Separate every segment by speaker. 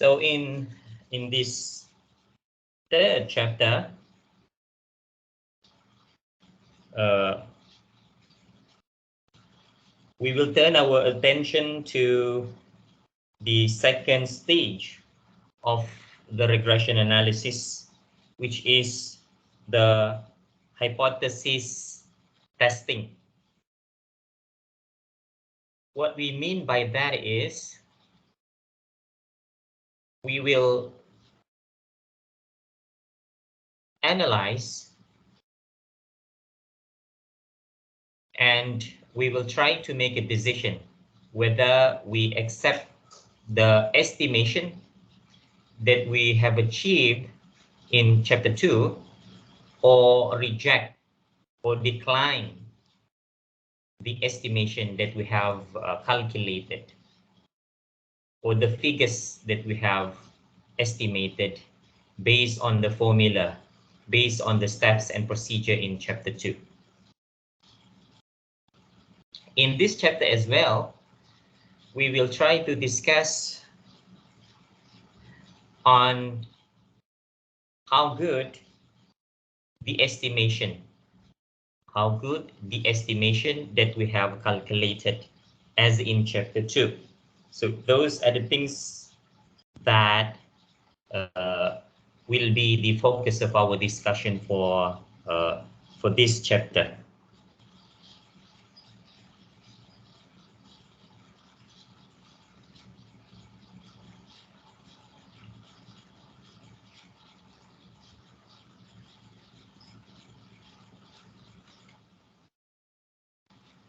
Speaker 1: So in this third chapter, we will turn our attention to the second stage of the regression analysis, which is the hypothesis testing. What we mean by that is we will analyze and we will try to make a decision whether we accept the estimation that we have achieved in chapter 2 or reject or decline the estimation that we have calculated or the figures that we have estimated based on the formula, based on the steps and procedure in chapter 2. In this chapter as well, we will try to discuss on how good the estimation that we have calculated as in chapter 2. So those are the things that will be the focus of our discussion for this chapter.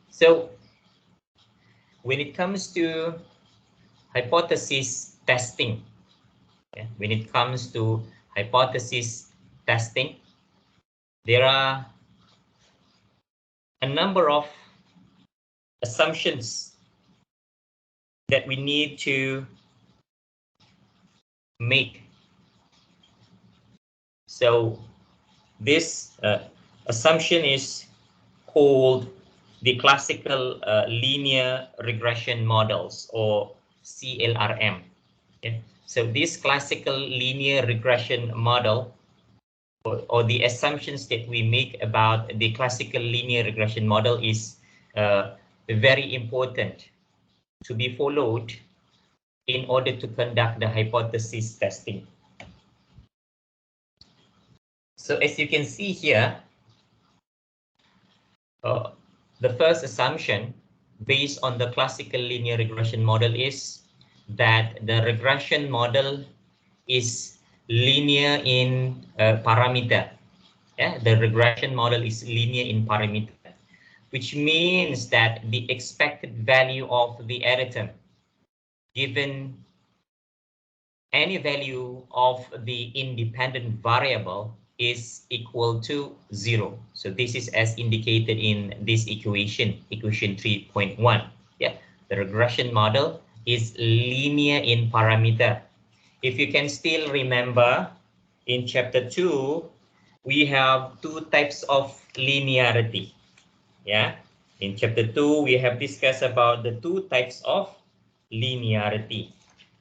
Speaker 1: So when it comes to hypothesis testing, there are a number of assumptions that we need to make. So this assumption is called the classical linear regression models, or CLRM. Okay? So this classical linear regression model, or the assumptions that we make about the classical linear regression model, is very important to be followed in order to conduct the hypothesis testing. So as you can see here, the first assumption based on the classical linear regression model is that the regression model is linear in parameter. Yeah, the regression model is linear in parameter, which means that the expected value of the error term given any value of the independent variable is equal to 0. So this is as indicated in this equation 3.1. Yeah, the regression model is linear in parameter. If you can still remember, in chapter 2, we have two types of linearity. Yeah, in chapter 2, we have discussed about the two types of linearity.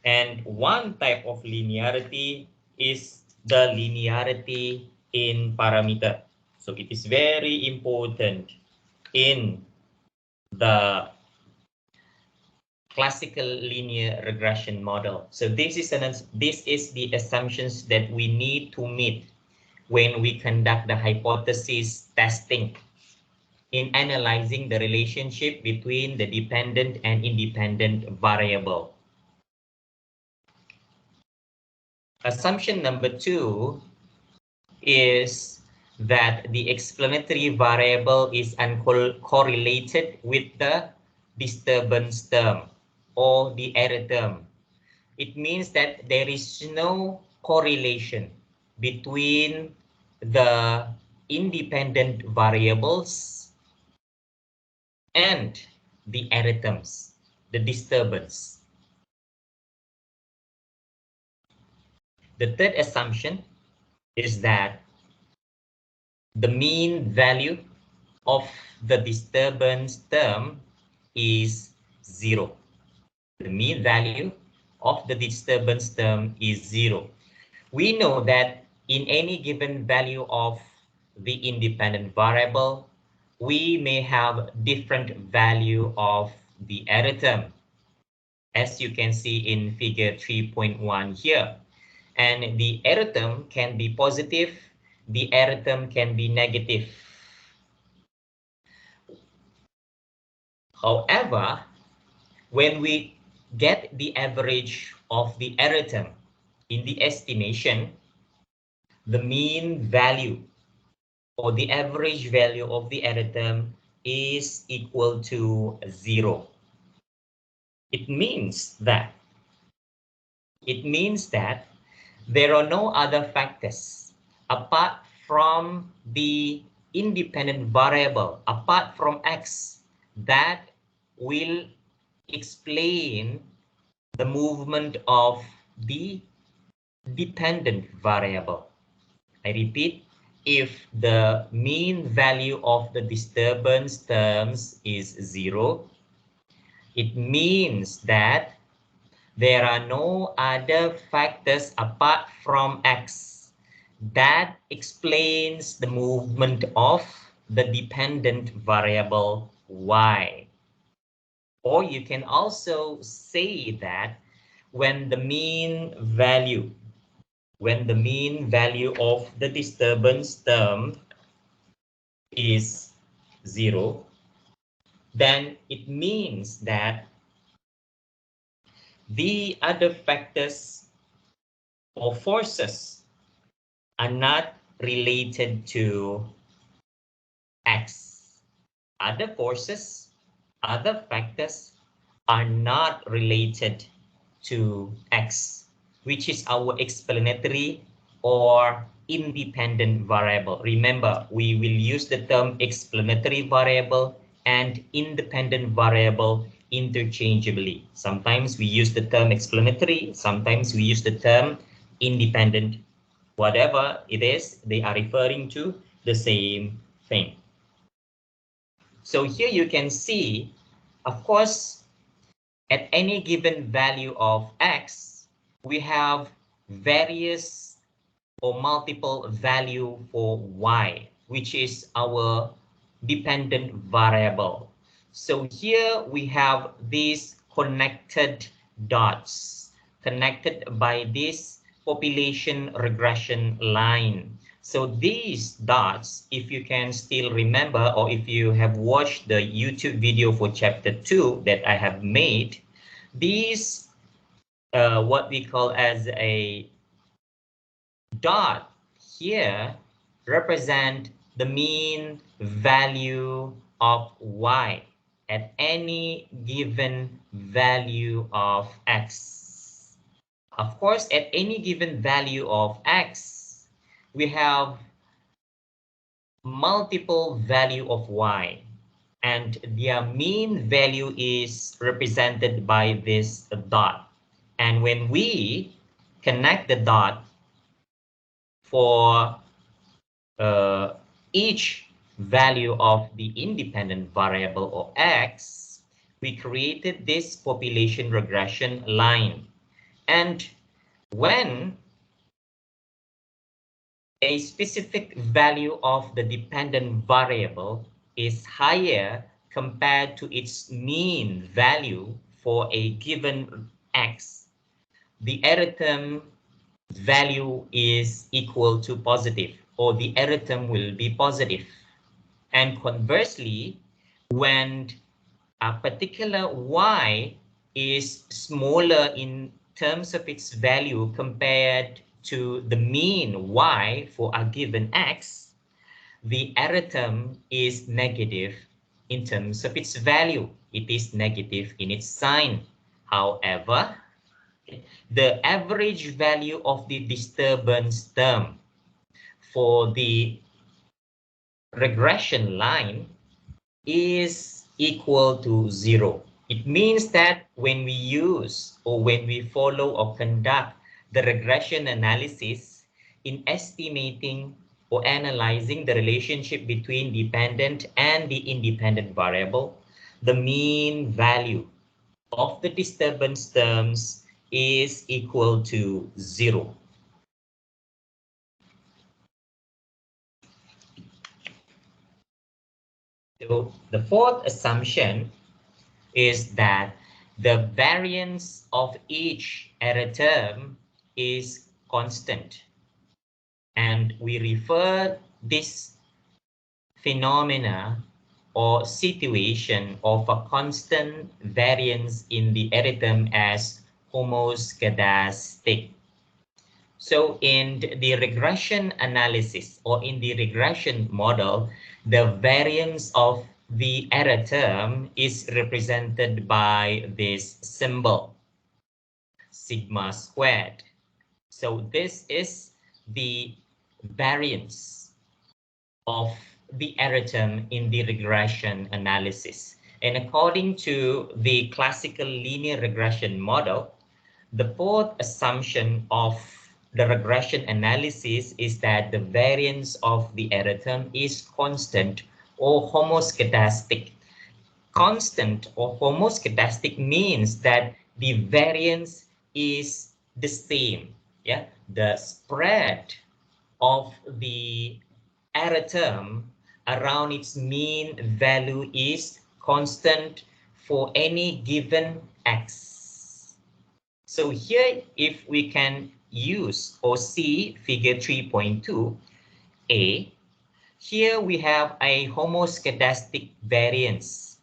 Speaker 1: And one type of linearity is the linearity in parameter. So it is very important in the classical linear regression model. So this is the assumptions that we need to meet when we conduct the hypothesis testing in analyzing the relationship between the dependent and independent variable. Assumption number 2 is that the explanatory variable is uncorrelated with the disturbance term or the error term. It means that there is no correlation between the independent variables and the error terms, the disturbance. The third assumption is that the mean value of the disturbance term is 0. The mean value of the disturbance term is 0. We know that in any given value of the independent variable, we may have different value of the error term, as you can see in figure 3.1 here. And the error term can be positive, the error term can be negative. However, when we get the average of the error term in the estimation, the mean value or the average value of the error term is equal to 0. It means that there are no other factors apart from the independent variable, apart from x, that will explain the movement of the dependent variable. I repeat, if the mean value of the disturbance terms is 0, it means that there are no other factors apart from x that explains the movement of the dependent variable y. Or you can also say that when the mean value of the disturbance term is 0, then it means that the other factors or forces are not related to x. Other forces, other factors are not related to x, which is our explanatory or independent variable. Remember, we will use the term explanatory variable and independent variable interchangeably. Sometimes we use the term explanatory, sometimes we use the term independent. Whatever it is, they are referring to the same thing. So here you can see, of course, at any given value of x, we have various or multiple value for y, which is our dependent variable. So here we have these connected dots, connected by this population regression line. So these dots, if you can still remember, or if you have watched the YouTube video for chapter 2 that I have made, these what we call as a dot here represent the mean value of y at any given value of x. Of course, at any given value of x, we have multiple value of y, and their mean value is represented by this dot. And when we connect the dot for each value of the independent variable or x, we created this population regression line. And when a specific value of the dependent variable is higher compared to its mean value for a given x, the error term value is equal to positive, or the error term will be positive. And conversely, when a particular y is smaller in terms of its value compared to the mean y for a given x, the error term is negative in terms of its value. It is negative in its sign. However, the average value of the disturbance term for the regression line is equal to 0. It means that when we use or when we follow or conduct the regression analysis in estimating or analyzing the relationship between dependent and the independent variable, the mean value of the disturbance terms is equal to 0. So the fourth assumption is that the variance of each error term is constant. And we refer this phenomena or situation of a constant variance in the error term as homoskedastic. So in the regression analysis or in the regression model, the variance of the error term is represented by this symbol, sigma squared. So this is the variance of the error term in the regression analysis. And according to the classical linear regression model, the fourth assumption of the regression analysis is that the variance of the error term is constant or homoskedastic. Constant or homoskedastic means that the variance is the same. Yeah, the spread of the error term around its mean value is constant for any given x. So here, if we can use or see figure 3.2a, here we have a homoskedastic variance.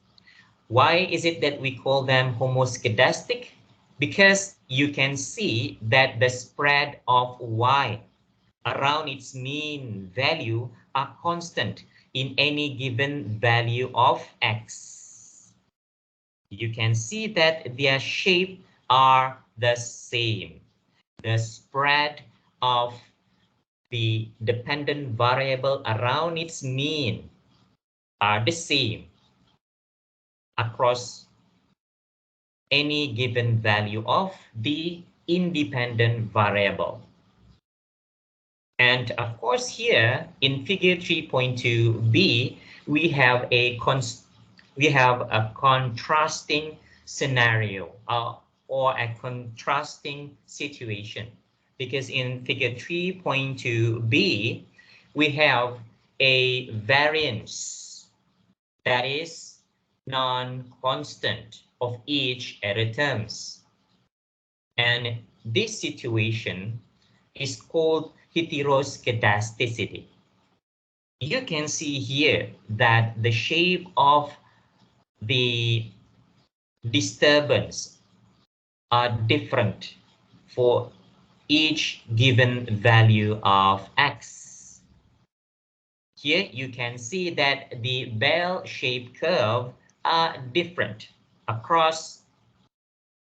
Speaker 1: Why is it that we call them homoskedastic? Because you can see that the spread of y around its mean value are constant in any given value of x. You can see that their shape are the same. The spread of the dependent variable around its mean are the same across any given value of the independent variable. And of course, here in figure 3.2b, we have a contrasting scenario or a contrasting situation, because in figure 3.2b, we have a variance that is non-constant of each error terms. And this situation is called heteroskedasticity. You can see here that the shape of the disturbance are different for each given value of x. Here you can see that the bell-shaped curve are different across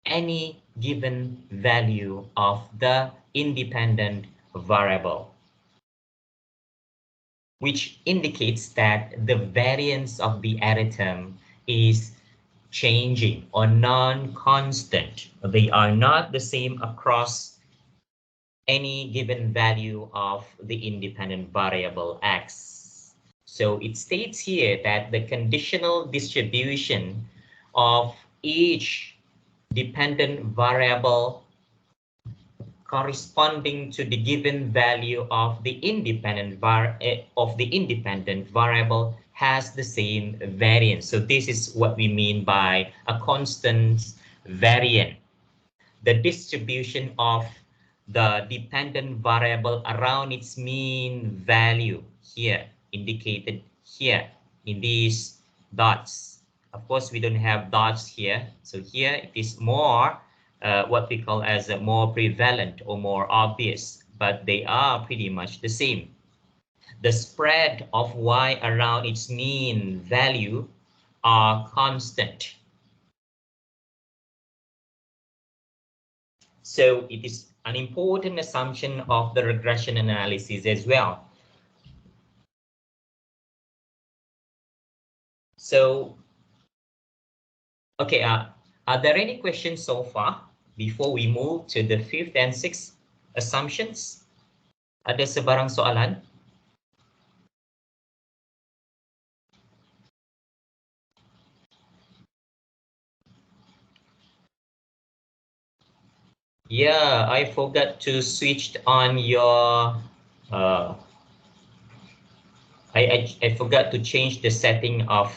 Speaker 1: any given value of the independent variable, which indicates that the variance of the error term is changing or non-constant. They are not the same across any given value of the independent variable x. So it states here that the conditional distribution of each dependent variable corresponding to the given value of the independent variable has the same variance. So this is what we mean by a constant variant. The distribution of the dependent variable around its mean value here, indicated here in these dots. Of course, we don't have dots here. So here it is more what we call as a more prevalent or more obvious, but they are pretty much the same. The spread of y around its mean value are constant. So it is an important assumption of the regression analysis as well. So, okay, are there any questions so far before we move to the fifth and sixth assumptions? Ada sebarang soalan? Yeah, I forgot to switch on your uh, I forgot to change the setting of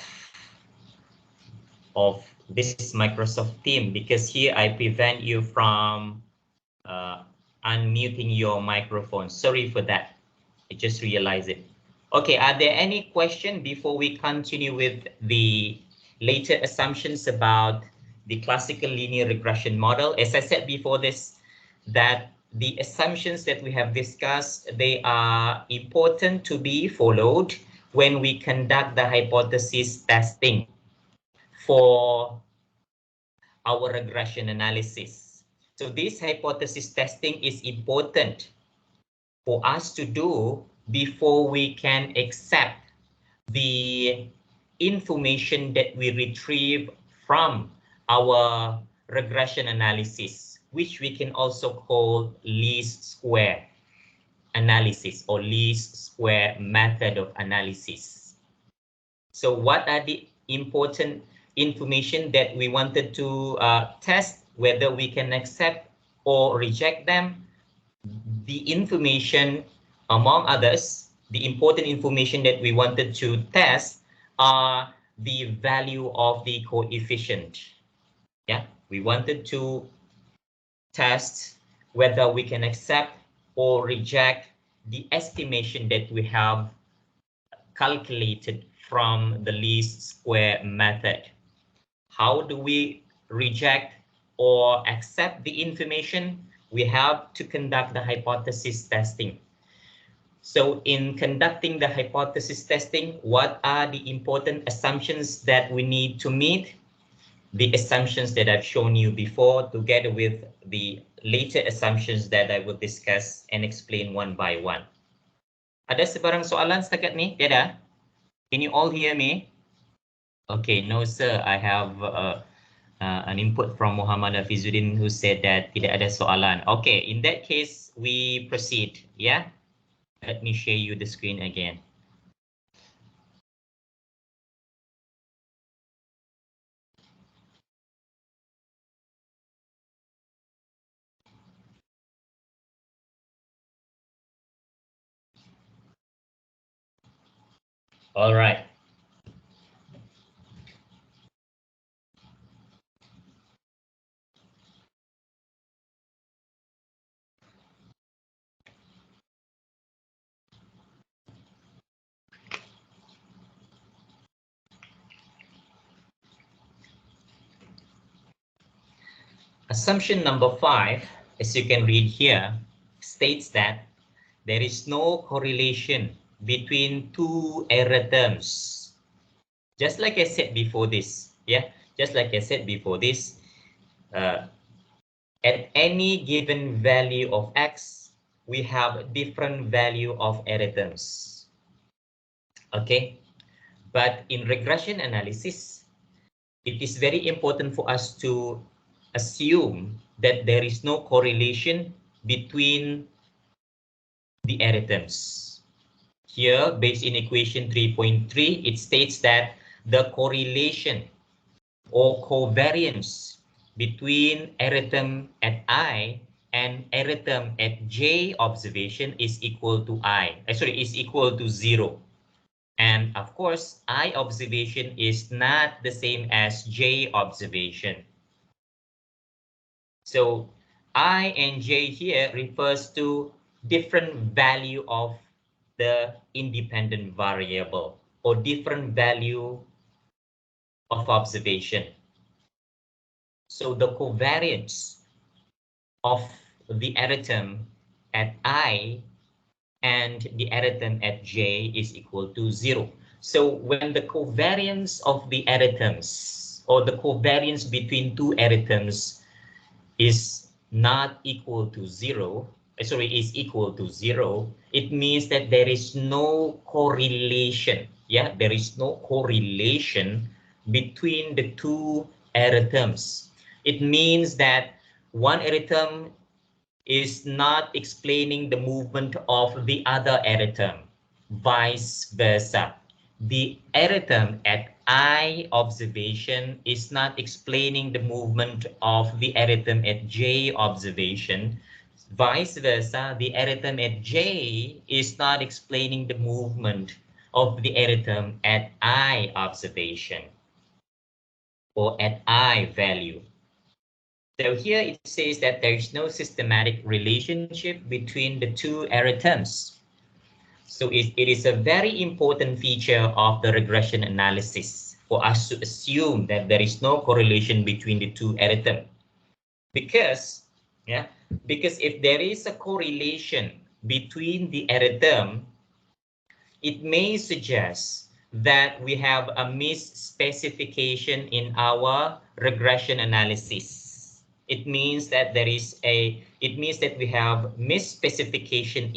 Speaker 1: this Microsoft Team, because here I prevent you from uh, unmuting your microphone. Sorry for that. I just realized it. Okay, are there any questions before we continue with the later assumptions about the classical linear regression model? As I said before this, that the assumptions that we have discussed, they are important to be followed when we conduct the hypothesis testing for our regression analysis. So this hypothesis testing is important for us to do before we can accept the information that we retrieve from our regression analysis, which we can also call least square analysis or least square method of analysis. So what are the important information that we wanted to test, whether we can accept or reject them? The information, among others, the important information that we wanted to test are the value of the coefficient. Yeah, we wanted to test whether we can accept or reject the estimation that we have calculated from the least square method. How do we reject or accept the information? We have to conduct the hypothesis testing. So in conducting the hypothesis testing, what are the important assumptions that we need to meet? The assumptions that I've shown you before, together with the later assumptions that I will discuss and explain one by one. Ada sebarang soalan setakat ni? Tiada? Can you all hear me? Okay, no sir, I have an input from Muhammad Hafizuddin who said that tidak ada soalan. Okay, in that case, we proceed. Yeah, let me share you the screen again. All right. Assumption number 5, as you can read here, states that there is no correlation between two error terms. Just like I said before this, yeah, just like I said before this, uh, at any given value of x, we have different value of error terms. Okay, but in regression analysis, it is very important for us to assume that there is no correlation between the error terms. Here, based in equation 3.3, it states that the correlation or covariance between error term at I and error term at J observation is equal to is equal to 0. And of course, I observation is not the same as J observation. So I and J here refers to different value of the independent variable or different value of observation. So the covariance of the error term at I and the error term at J is equal to 0. So when the covariance of the error terms or the covariance between two error terms is not equal to 0, is equal to 0, it means that there is no correlation. Yeah, there is no correlation between the two error terms. It means that one error term is not explaining the movement of the other error term, vice versa. The error term at I observation is not explaining the movement of the error term at J observation. Vice versa, the error term at J is not explaining the movement of the error term at I observation or at I value. So here it says that there is no systematic relationship between the two error terms. So it is a very important feature of the regression analysis for us to assume that there is no correlation between the two error terms. Because, yeah, because if there is a correlation between the error term, it may suggest that we have a misspecification in our regression analysis. It means that we have misspecification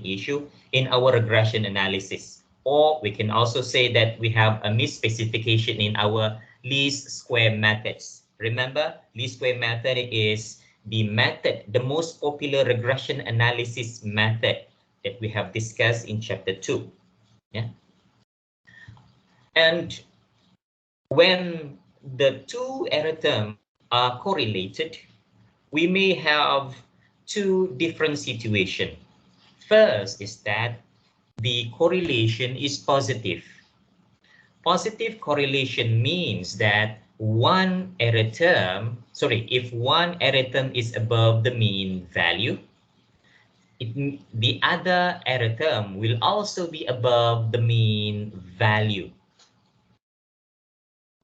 Speaker 1: issue in our regression analysis. Or we can also say that we have a misspecification in our least square methods. Remember, least square method is the most popular regression analysis method that we have discussed in chapter 2. Yeah. And when the two error terms are correlated, we may have two different situations. First is that the correlation is positive. Positive correlation means that if one error term is above the mean value, the other error term will also be above the mean value.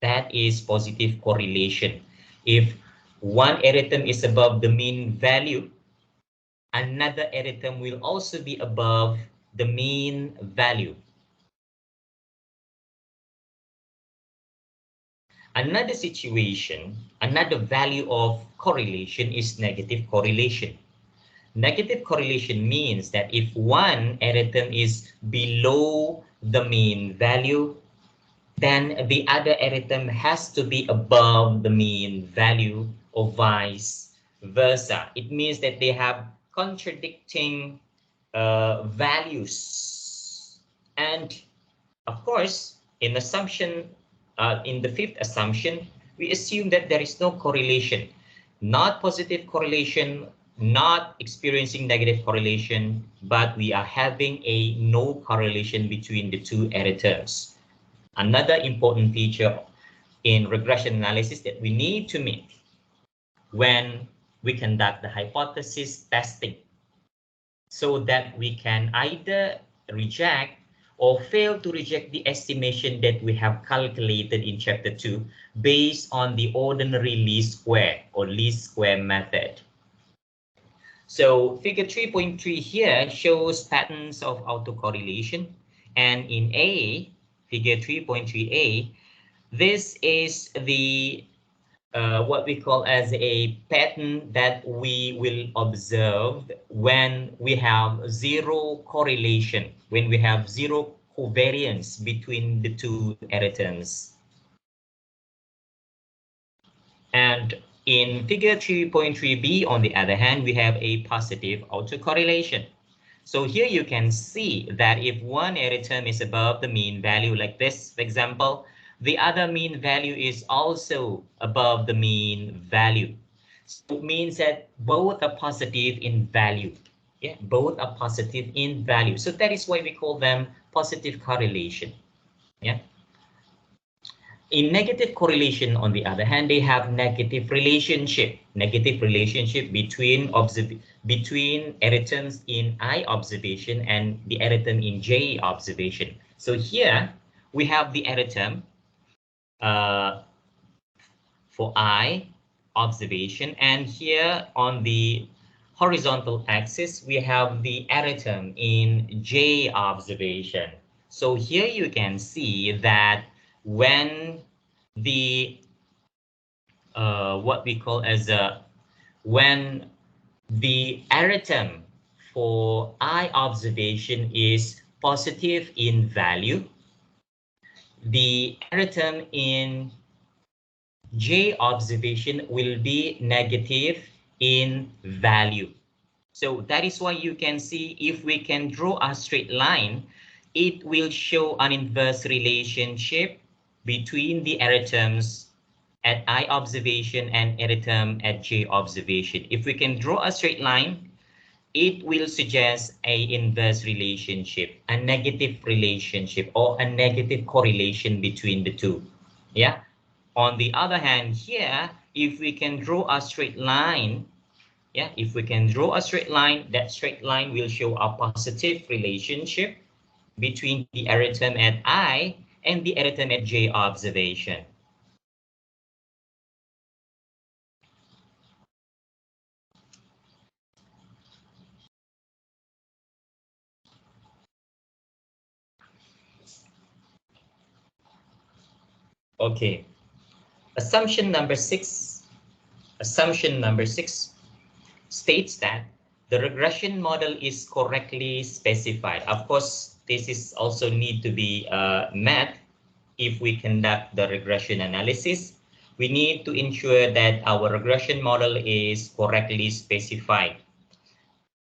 Speaker 1: That is positive correlation. If one error term is above the mean value, another error term will also be above the mean value. Another situation, another value of correlation is negative correlation. Negative correlation means that if one error term is below the mean value, then the other error term has to be above the mean value or vice versa. It means that they have contradicting values. And of course, in the fifth assumption, we assume that there is no correlation, not positive correlation, not experiencing negative correlation, but we are having a no correlation between the two error terms. Another important feature in regression analysis that we need to meet when we conduct the hypothesis testing, so that we can either reject or fail to reject the estimation that we have calculated in chapter 2 based on the ordinary least square or least square method. So figure 3.3 here shows patterns of autocorrelation, and in figure 3.3a, this is the what we call as a pattern that we will observe when we have zero correlation, when we have zero covariance between the two error terms. And in figure 3.3b, on the other hand, we have a positive autocorrelation. So here you can see that if one error term is above the mean value like this, for example, the other mean value is also above the mean value. So it means that both are positive in value. Yeah, both are positive in value. So that is why we call them positive correlation. Yeah. In negative correlation, on the other hand, they have negative relationship between error terms in I observation and the error term in J observation. So here we have the error term for I observation, and here on the horizontal axis we have the error term in J observation. So here you can see that when the what we call as when the error term for I observation is positive in value, the error term in J observation will be negative in value. So that is why you can see, if we can draw a straight line, it will show an inverse relationship between the error terms at I observation and error term at J observation. If we can draw a straight line, it will suggest a inverse relationship, a negative relationship, or a negative correlation between the two. Yeah. On the other hand, here, if we can draw a straight line, yeah, if we can draw a straight line, that straight line will show a positive relationship between the error term at I and the error term at J observation. Okay. Assumption number six. Assumption number six states that the regression model is correctly specified. Of course, this is also need to be met if we conduct the regression analysis. We need to ensure that our regression model is correctly specified.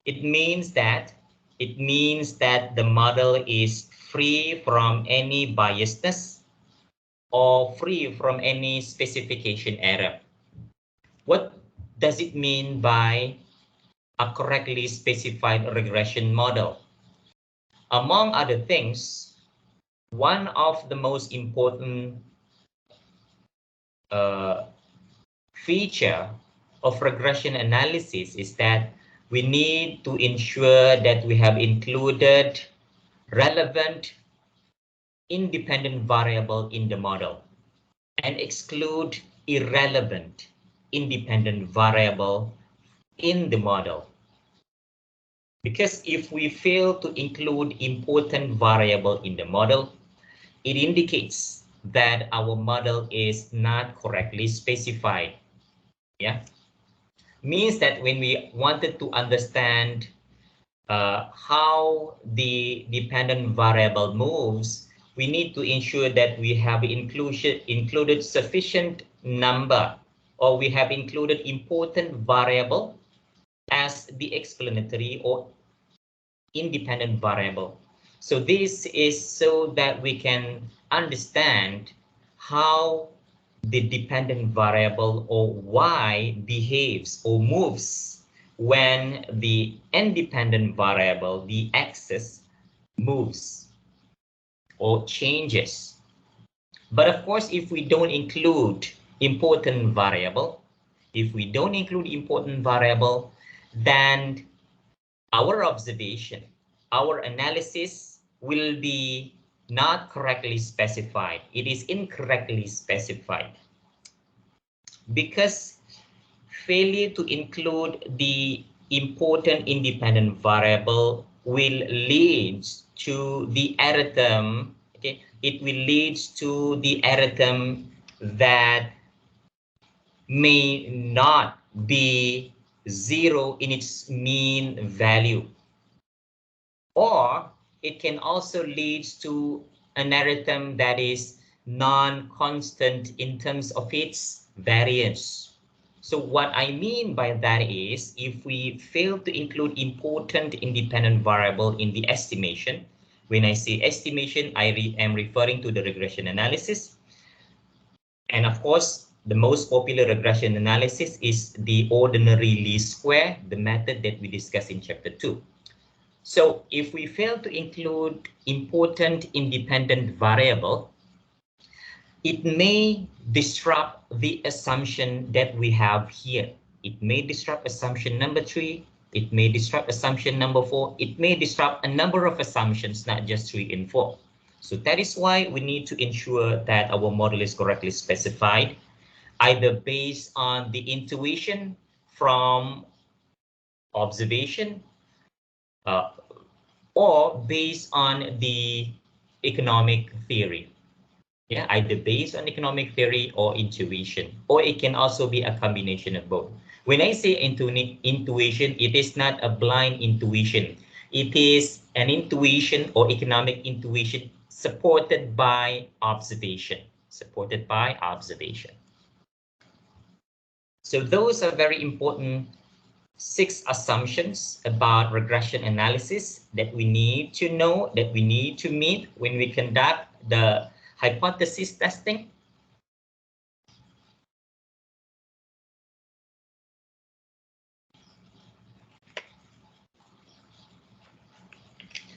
Speaker 1: It means that the model is free from any biasness or free from any specification error. What does it mean by a correctly specified regression model? Among other things, one of the most important uh, feature of regression analysis is that we need to ensure that we have included relevant independent variable in the model and exclude irrelevant independent variable in the model. Because if we fail to include important variable in the model, it indicates that our model is not correctly specified. Yeah, means that when we wanted to understand how the dependent variable moves, we need to ensure that we have included sufficient number, or we have included important variable as the explanatory or independent variable. So this is so that we can understand how the dependent variable or y behaves or moves when the independent variable, the axis, moves or changes. But of course, if we don't include important variable, then our observation, our analysis will be not correctly specified. It is incorrectly specified because failure to include the important independent variable will lead to the error term. Okay, it will lead to the error term that may not be zero in its mean value, or it can also lead to an error term that is non-constant in terms of its variance. So what I mean by that is, if we fail to include important independent variable in the estimation, when I say estimation, I am referring to the regression analysis. And of course, the most popular regression analysis is the ordinary least square, the method that we discussed in chapter 2. So if we fail to include important independent variable, it may disrupt the assumption that we have here. It may disrupt assumption number 3. It may disrupt assumption number 4. It may disrupt a number of assumptions, not just 3 and 4. So that is why we need to ensure that our model is correctly specified, either based on the intuition from observation, uh, or based on the economic theory. Yeah, either based on economic theory or intuition, or it can also be a combination of both. When I say intuition, it is not a blind intuition. It is an intuition or economic intuition supported by observation. Supported by observation. So those are very important 6 assumptions about regression analysis that we need to know, that we need to meet when we conduct the hypothesis testing.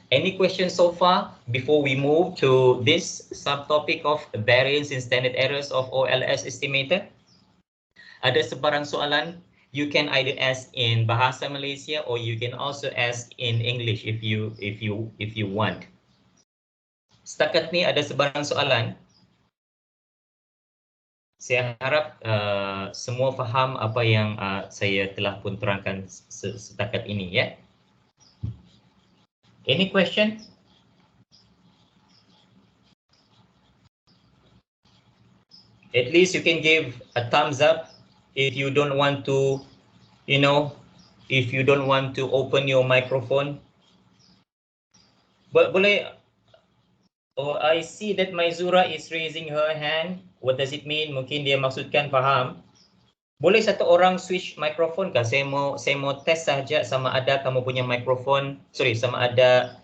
Speaker 1: Any questions so far before we move to this subtopic of variance in standard errors of OLS estimator? Ada sebarang soalan? You can either ask in Bahasa Malaysia or you can also ask in English if you want. Setakat ni ada sebarang soalan? Saya harap semua faham apa yang saya telah pun terangkan setakat ini, ya. Any question? At least you can give a thumbs up if you don't want to, if you don't want to open your microphone. Boleh. Oh, I see that Maizura is raising her hand. What does it mean? Mungkin dia maksudkan faham. Boleh satu orang switch microphone kah? Saya mau test saja sama ada kamu punya microphone, sama ada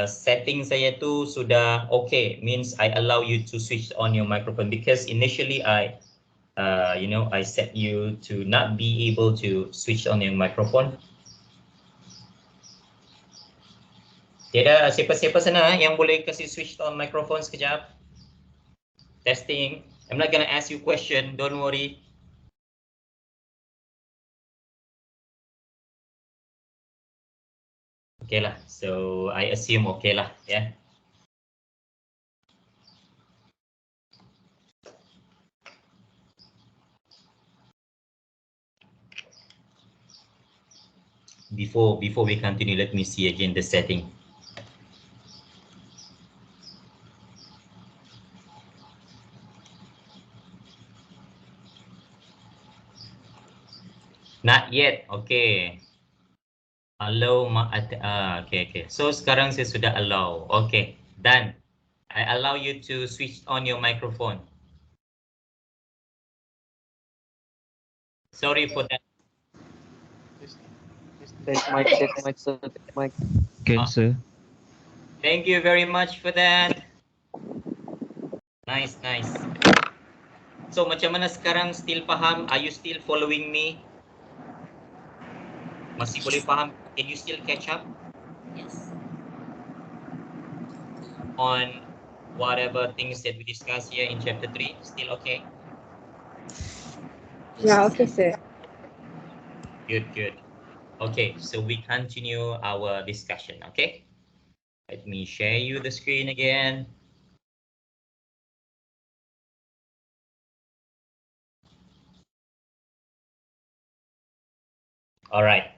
Speaker 1: setting saya tu sudah okay. Means I allow you to switch on your microphone because initially I set you to not be able to switch on your microphone. Tiada siapa-siapa sana yang boleh kasih switch on microphone sekejap. Testing. I'm not gonna ask you question, don't worry. Okay lah, so I assume okay lah, ya. Before we continue, let me see again the setting. Not yet, okay. Allow okay. So sekarang saya sudah allow. Okay, done. I allow you to switch on your microphone. Sorry for that.
Speaker 2: Check mic. Okay, sir.
Speaker 1: Thank you very much for that. Nice. So macam mana sekarang, still faham? Are you still following me? Masih boleh faham? Can you still catch up?
Speaker 3: Yes.
Speaker 1: On whatever things that we discussed here in chapter 3? Still okay?
Speaker 3: Yeah, okay, sir.
Speaker 1: Good. Okay, so we continue our discussion, okay? Let me share you the screen again. All right.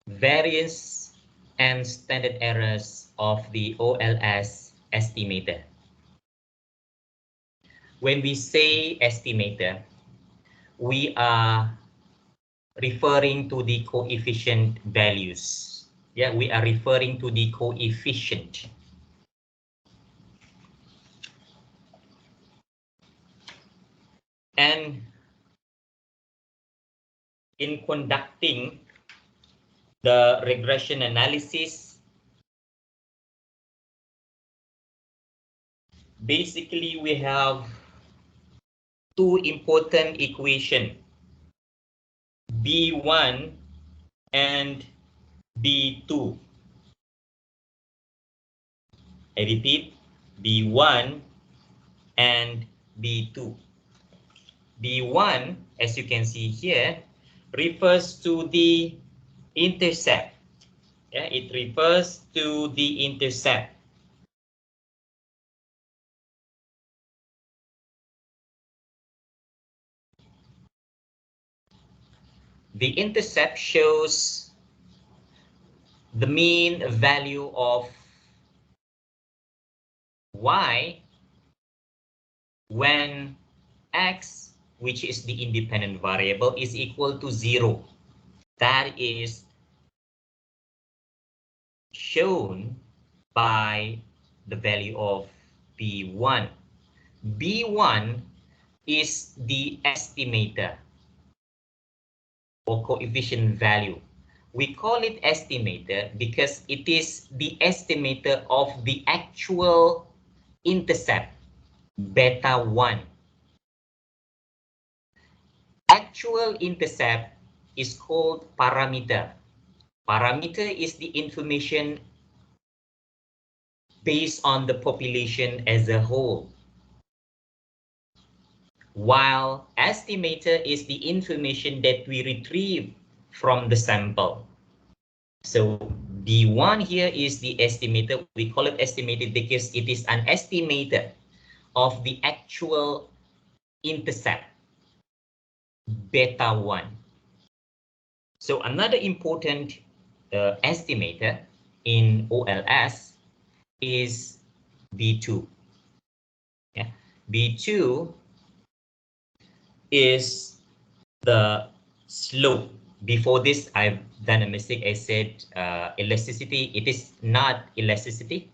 Speaker 1: Variance and standard errors of the OLS estimator. When we say estimator, we are referring to the coefficient values. Yeah, we are referring to the coefficient. And in conducting the regression analysis, basically we have two important equations, B1 and B2. I repeat, B1 and B2. B1, as you can see here, refers to the intercept. Yeah, it refers to the intercept. The intercept shows the mean value of y when x, which is the independent variable, is equal to 0. That is shown by the value of B1. B1 is the estimator or coefficient value. We call it estimator because it is the estimator of the actual intercept, beta 1. Actual intercept is called parameter. Parameter is the information based on the population as a whole, while estimator is the information that we retrieve from the sample. So B1 here is the estimator. We call it estimated because it is an estimator of the actual intercept, beta 1. So another important estimator in OLS is B2. Yeah. B2 is the slope. Before this, I've done a mistake. I said elasticity. It is not elasticity.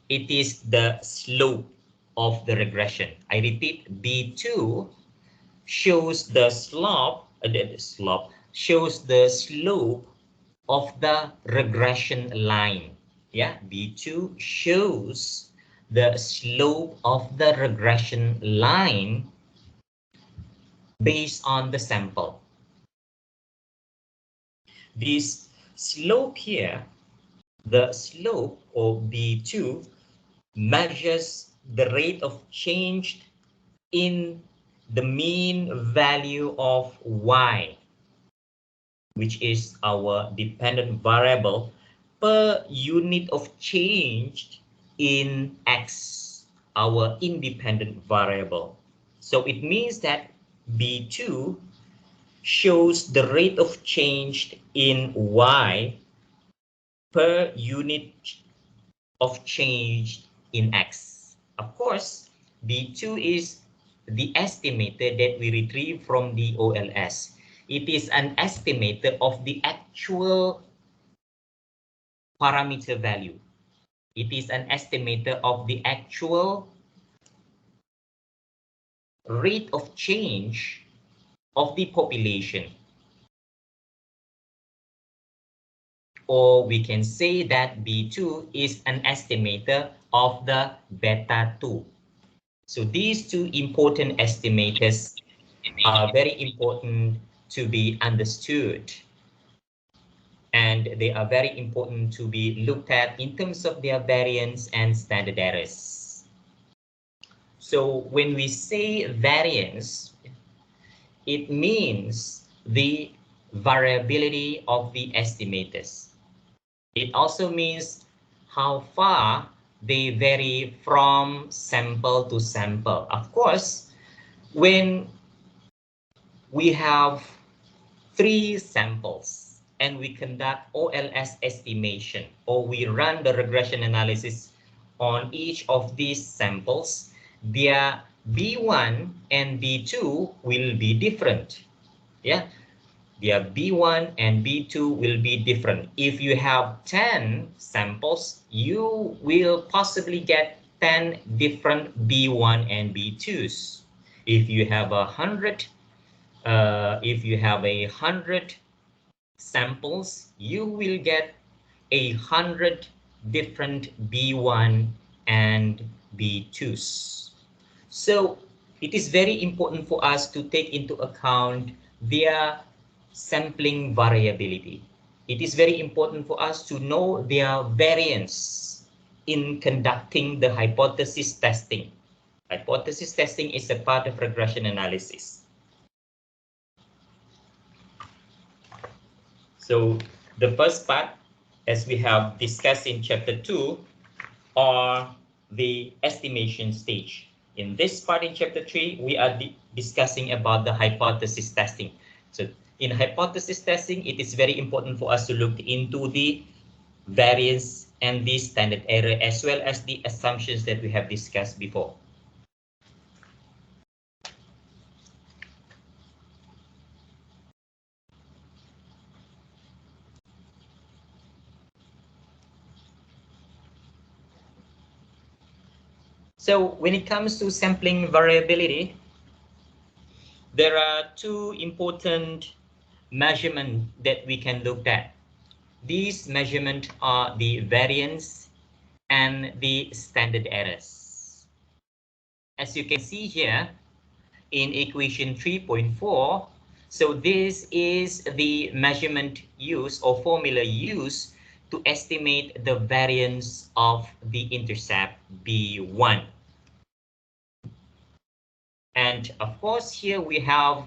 Speaker 1: It is the slope of the regression. I repeat, B2 shows the slope, shows the slope of the regression line. Yeah, B2 shows the slope of the regression line based on the sample. This slope here, the slope of B2 measures the rate of change in the mean value of y, which is our dependent variable, per unit of change in x, our independent variable. So it means that B2 shows the rate of change in y per unit of change in x. Of course, B2 is the estimator that we retrieve from the OLS. It is an estimator of the actual parameter value. It is an estimator of the actual rate of change of the population. Or we can say that B2 is an estimator of the beta 2. So these two important estimators are very important to be understood. And they are very important to be looked at in terms of their variance and standard errors. So when we say variance, it means the variability of the estimators. It also means how far they vary from sample to sample. Of course, when we have 3 samples and we conduct OLS estimation, or we run the regression analysis on each of these samples, their B1 and B2 will be different. Yeah, their B1 and B2 will be different. If you have 10 samples, you will possibly get 10 different B1 and B2s. If you have 100, if you have 100 samples, you will get 100 different B1 and B2s. So it is very important for us to take into account their sampling variability. It is very important for us to know their variance in conducting the hypothesis testing. Hypothesis testing is a part of regression analysis. So the first part, as we have discussed in chapter 2, are the estimation stage. In this part in chapter 3, we are discussing about the hypothesis testing. So in hypothesis testing, it is very important for us to look into the variance and the standard error, as well as the assumptions that we have discussed before. So when it comes to sampling variability, there are two important measurements that we can look at. These measurements are the variance and the standard errors. As you can see here in equation 3.4, so this is the measurement used or formula used to estimate the variance of the intercept B1. And of course, here we have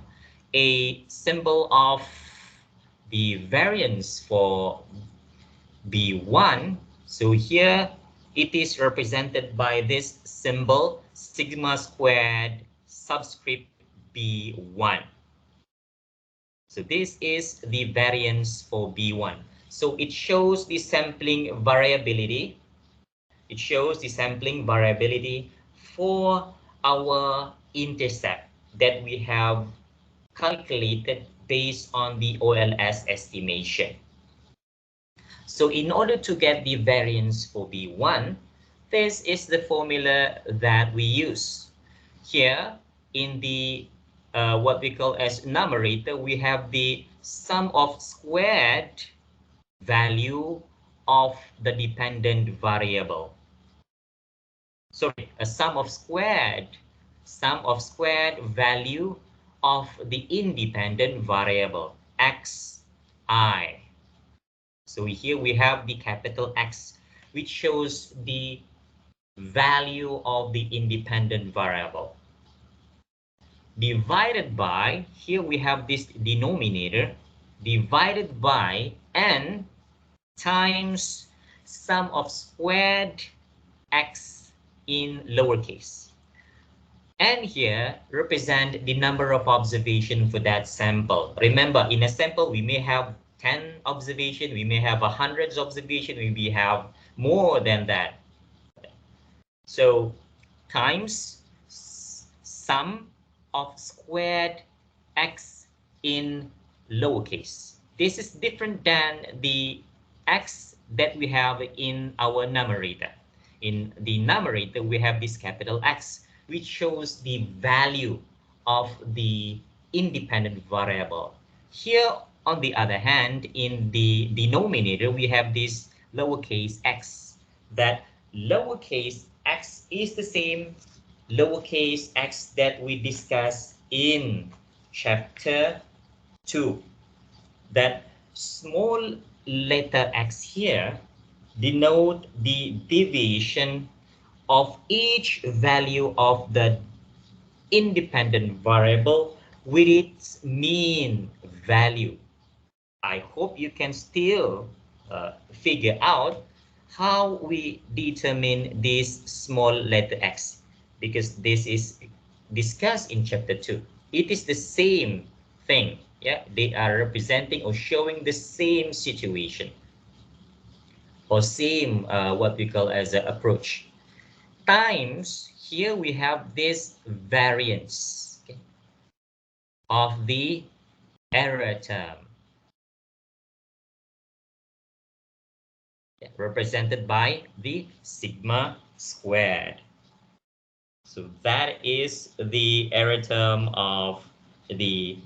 Speaker 1: a symbol of the variance for B1. So here it is represented by this symbol sigma squared subscript B1. So this is the variance for B1. So it shows the sampling variability. It shows the sampling variability for our intercept that we have calculated based on the OLS estimation. So in order to get the variance for B1, this is the formula that we use. Here in the what we call as numerator, we have the sum of squared value of the dependent variable. Sorry, a sum of squared value of the independent variable xi. So here we have the capital X, which shows the value of the independent variable, divided by, here we have this denominator, divided by n times sum of squared x in lowercase. And here represent the number of observation for that sample. Remember, in a sample, we may have 10 observation, we may have 100 observation, we may have more than that. So times sum of squared x in lowercase. This is different than the x that we have in our numerator. In the numerator, we have this capital X, which shows the value of the independent variable. Here, on the other hand, in the denominator, we have this lowercase x. That lowercase x is the same lowercase x that we discussed in chapter 2. That small letter x here denote the deviation of each value of the independent variable with its mean value. I hope you can still figure out how we determine this small letter x, because this is discussed in chapter 2. It is the same thing. Yeah, they are representing or showing the same situation or same what we call as an approach. Times, here we have this variance, okay, of the error term, represented by the sigma squared. So that is the error term of the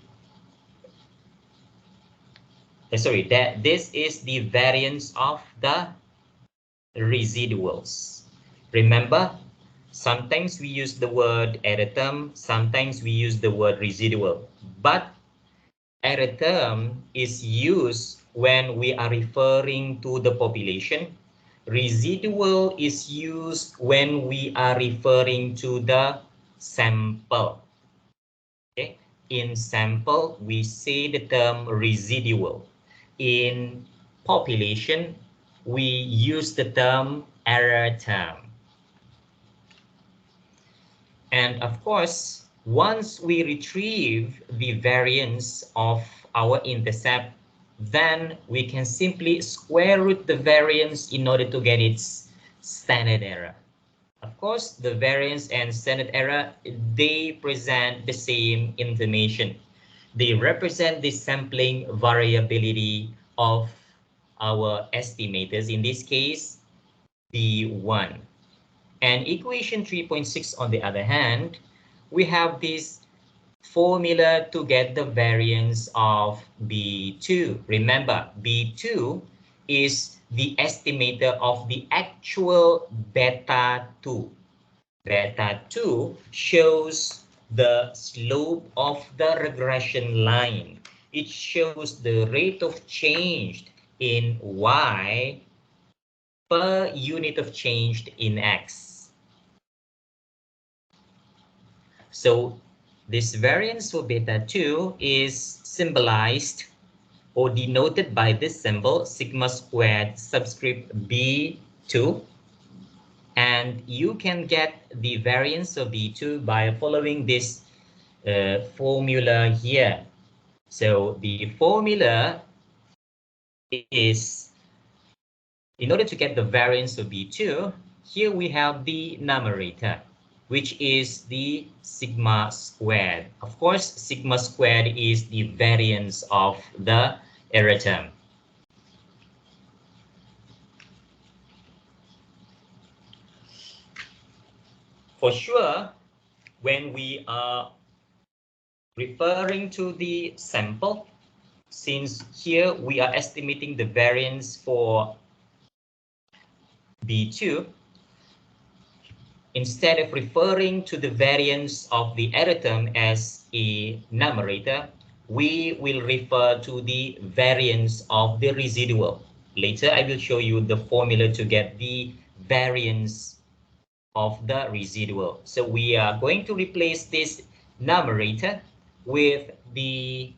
Speaker 1: that this is the variance of the residuals. Remember, sometimes we use the word error term, sometimes we use the word residual, but error term is used when we are referring to the population. Residual is used when we are referring to the sample. Okay? In sample, we say the term residual. In population, we use the term error term. And of course, once we retrieve the variance of our intercept, then we can simply square root the variance in order to get its standard error. Of course, the variance and standard error, they present the same information. They represent the sampling variability of our estimators, in this case, B1. And equation 3.6, on the other hand, we have this formula to get the variance of B2. Remember, B2 is the estimator of the actual beta 2. Beta 2 shows the slope of the regression line. It shows the rate of change in Y per unit of change in X. So this variance for beta 2 is symbolized or denoted by this symbol, sigma squared subscript B2. And you can get the variance of B2 by following this formula here. So the formula is, in order to get the variance of B2, here we have the numerator, which is the sigma squared. Of course, sigma squared is the variance of the error term. For sure, when we are referring to the sample, since here we are estimating the variance for B2, instead of referring to the variance of the error term as a numerator, we will refer to the variance of the residual. Later, I will show you the formula to get the variance of the residual. So we are going to replace this numerator with the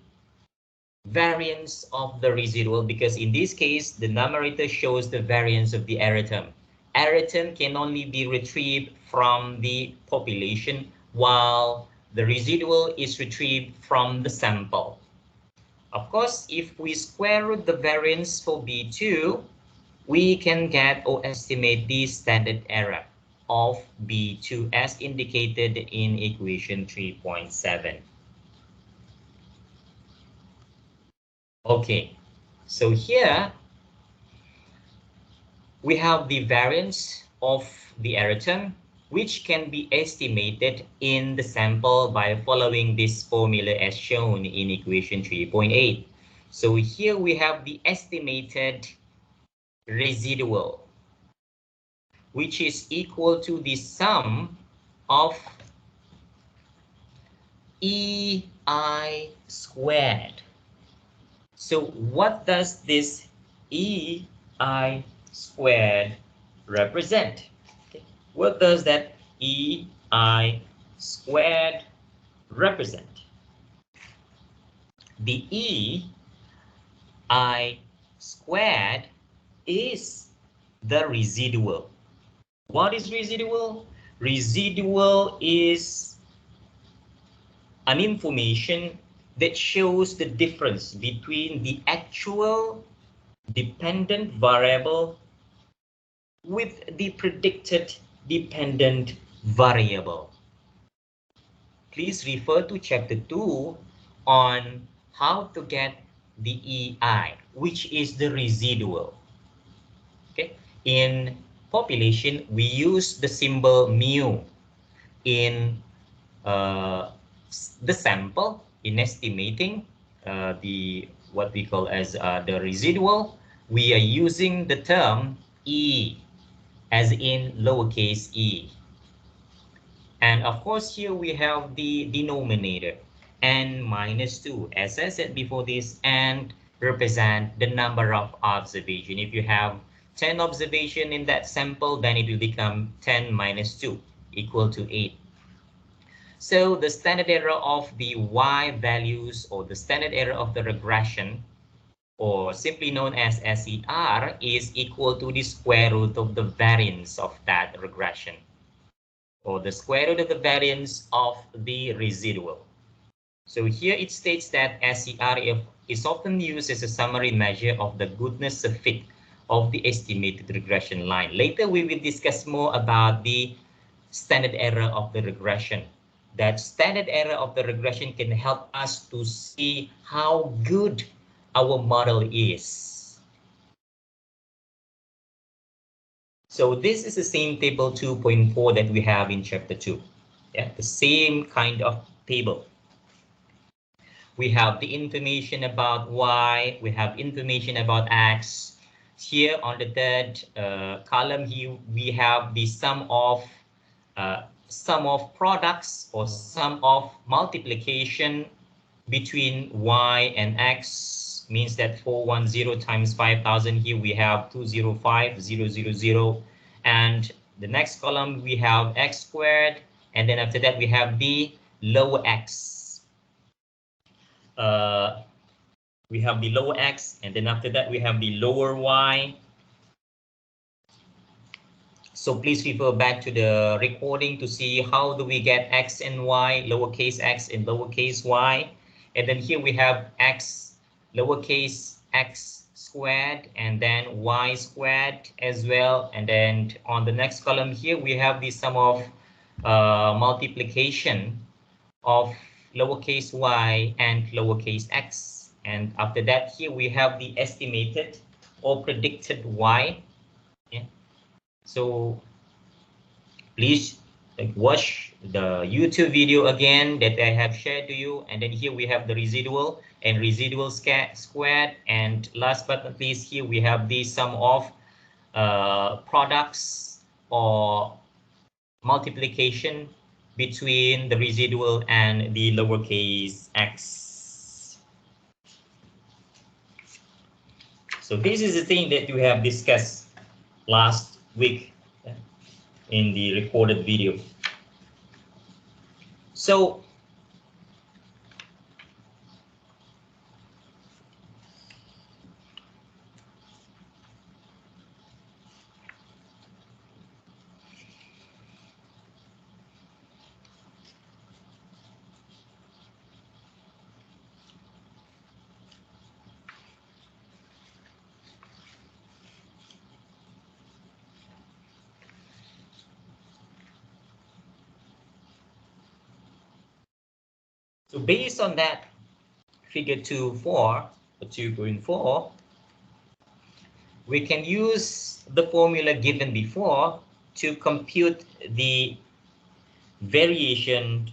Speaker 1: variance of the residual, because in this case, the numerator shows the variance of the error term. Error term can only be retrieved from the population, while the residual is retrieved from the sample. Of course, if we square root the variance for B2, we can get or estimate the standard error of B2 as indicated in equation 3.7. Okay, so here we have the variance of the error term, which can be estimated in the sample by following this formula as shown in equation 3.8. So here we have the estimated residual, which is equal to the sum of EI squared. So what does this EI squared represent? Okay. What does that EI squared represent? The EI squared is the residual. What is residual? Residual is an information that shows the difference between the actual dependent variable with the predicted dependent variable. Please refer to chapter 2 on how to get the EI, which is the residual. Okay. In population, we use the symbol mu. In the sample, in estimating the what we call as the residual, we are using the term E, as in lowercase e. And of course, here we have the denominator, n minus 2, as I said before this, and represent the number of observation. If you have 10 observation in that sample, then it will become 10 minus 2 equal to 8. So the standard error of the Y values, or the standard error of the regression, or simply known as SER, is equal to the square root of the variance of that regression, or the square root of the variance of the residual. So here it states that SER is often used as a summary measure of the goodness of fit of the estimated regression line. Later we will discuss more about the standard error of the regression. That standard error of the regression can help us to see how good our model is. So this is the same table 2.4 that we have in chapter 2. Yeah, the same kind of table. We have the information about y, we have information about x. Here on the third column here, we have the sum of products or sum of multiplication between y and x, means that 410 times 5,000, here we have 205,000, and the next column we have x squared, and then after that we have the lower x. We have the lower x, and then after that we have the lower y. So please refer back to the recording to see how do we get x and y, lowercase x and lowercase y. And then here we have x, lowercase x squared, and then y squared as well. And then on the next column here, we have the sum of multiplication of lowercase y and lowercase x. And after that, here we have the estimated or predicted y. Yeah. So please watch the YouTube video again that I have shared to you. And then here we have the residual and residual squared. And last but not least, here we have the sum of products or multiplication between the residual and the lowercase x. So this is the thing that we have discussed last week in the recorded video. So based on that figure 2.4, we can use the formula given before to compute the variation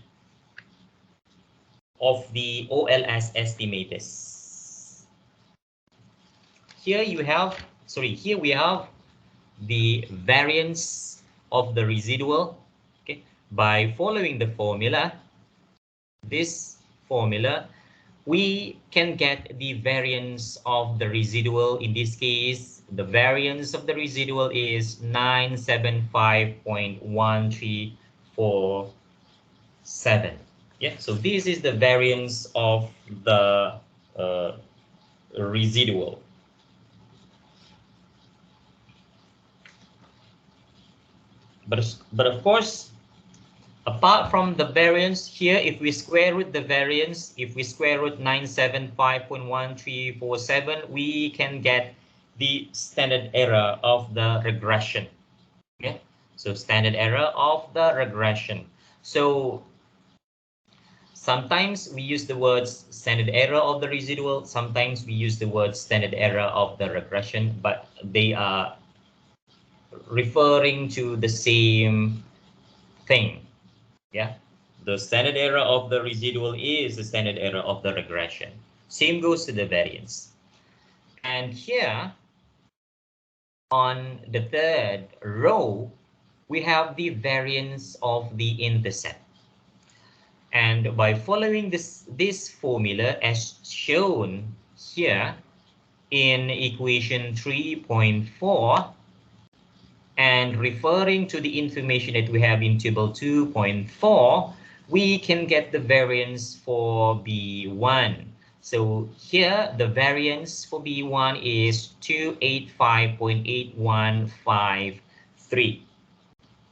Speaker 1: of the OLS estimators. Here we have the variance of the residual. Okay, by following the formula, this formula, we can get the variance of the residual. In this case, the variance of the residual is 975.1347. Yeah, so this is the variance of the residual. But of course, apart from the variance here, if we square root the variance, if we square root 975.1347, we can get the standard error of the regression. Okay, so standard error of the regression. So sometimes we use the words standard error of the residual, sometimes we use the word standard error of the regression, but they are referring to the same thing. Yeah, the standard error of the residual is the standard error of the regression. Same goes to the variance. And here on the third row, we have the variance of the intercept. And by following this formula as shown here in equation 3.4, and referring to the information that we have in table 2.4, we can get the variance for B1. So here the variance for B1 is 285.8153.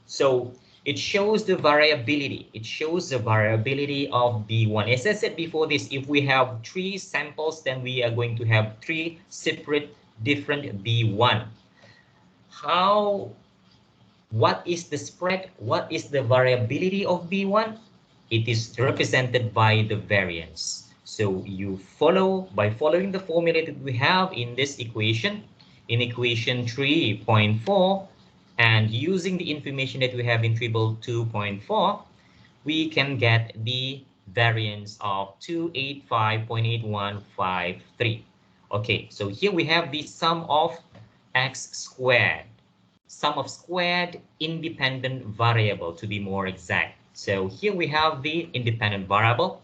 Speaker 1: So it shows the variability. It shows the variability of B1. As I said before this, if we have 3 samples, then we are going to have 3 separate different B1. What is the spread? What is the variability of B1? It is represented by the variance. So you follow, by following the formula that we have in this equation, in equation 3.4, And using the information that we have in table 2.4, we can get the variance of 285.8153. Okay, so here we have the sum of x squared, sum of squared independent variable to be more exact. So here we have the independent variable.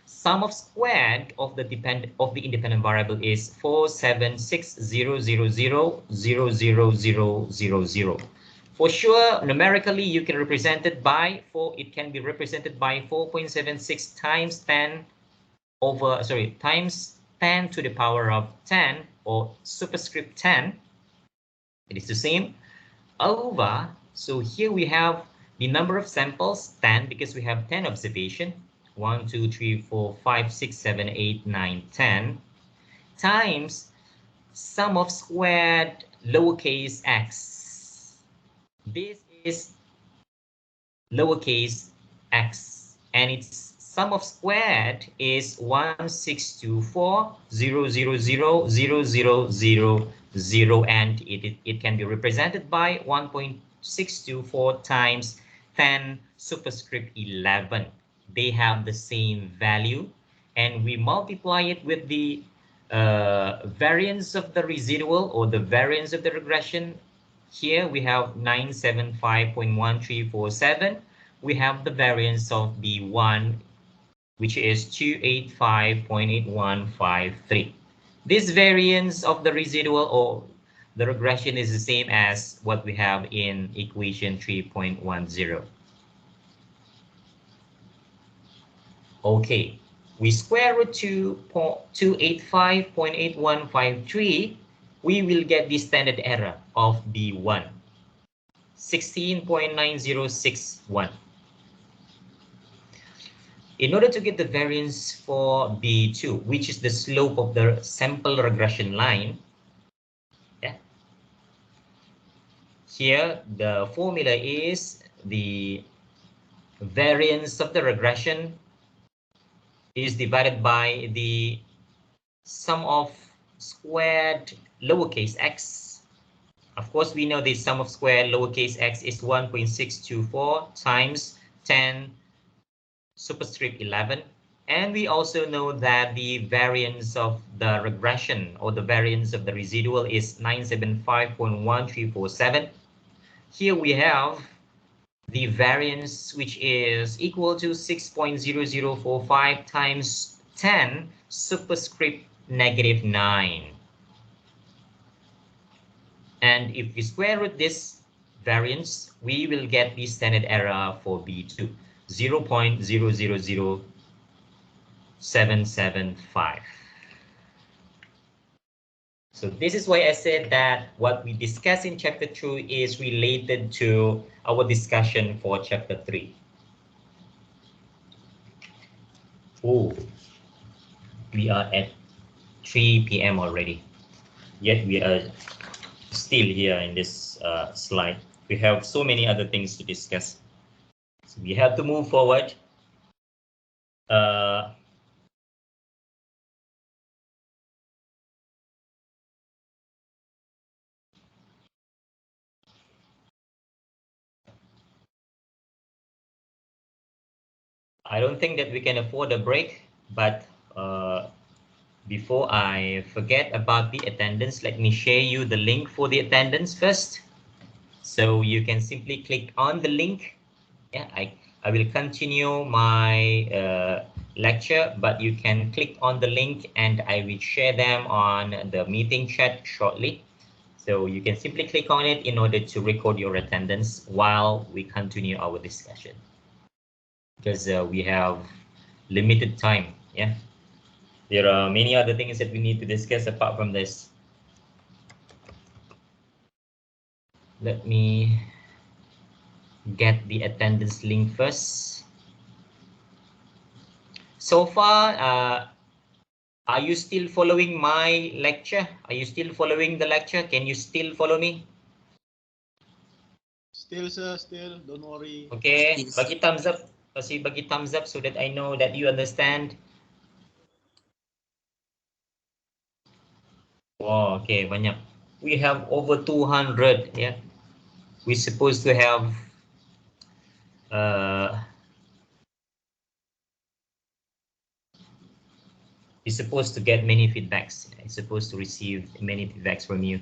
Speaker 1: Sum of squared of the independent variable is 476,000,000,000. For sure, numerically you can represent it by 4. It can be represented by 4.76 times 10 over times 10 to the power of 10, or superscript 10. It is the same over. So here we have the number of samples 10, because we have 10 observation. 1, 2, 3, 4, 5, 6, 7, 8, 9, 10 times sum of squared lowercase x. This is lowercase x, and its sum of squared is 16240000000, and it can be represented by 1.624 times 10 superscript 11. They have the same value, and we multiply it with the variance of the residual, or the variance of the regression. Here we have 975.1347. We have the variance of B1, which is 285.8153. This variance of the residual or the regression is the same as what we have in equation 3.10. Okay, we square root 285.8153. We will get the standard error of B1, 16.9061. In order to get the variance for B2, which is the slope of the sample regression line, yeah, here the formula is the variance of the regression is divided by the sum of squared lowercase x. Of course, we know the sum of squared lowercase x is 1.624 times 10 superscript 11. And we also know that the variance of the regression, or the variance of the residual, is 975.1347. Here we have the variance, which is equal to 6.0045 times 10 superscript -9. And if we square root this variance, we will get the standard error for B2, 0.000775. So this is why I said that what we discuss in chapter 2 is related to our discussion for chapter 3. Oh, we are at 3 p.m. already. Yet we are still here in this slide. We have so many other things to discuss. So we have to move forward. I don't think that we can afford a break, but before I forget about the attendance, let me share you the link for the attendance first. So you can simply click on the link. Yeah, I will continue my lecture, but you can click on the link and I will share them on the meeting chat shortly. So you can simply click on it in order to record your attendance while we continue our discussion, because we have limited time. Yeah, there are many other things that we need to discuss apart from this. Let me get the attendance link first. So far, are you still following my lecture? Are you still following the lecture? Can you still follow me?
Speaker 4: Still, sir, still. Don't worry.
Speaker 1: Okay, bagi thumbs up. Kasi bagi thumbs up so that I know that you understand. Wow, okay, banyak. We have over 200, yeah. we're supposed to have you're supposed to get many feedbacks. You're supposed to receive many feedbacks from you.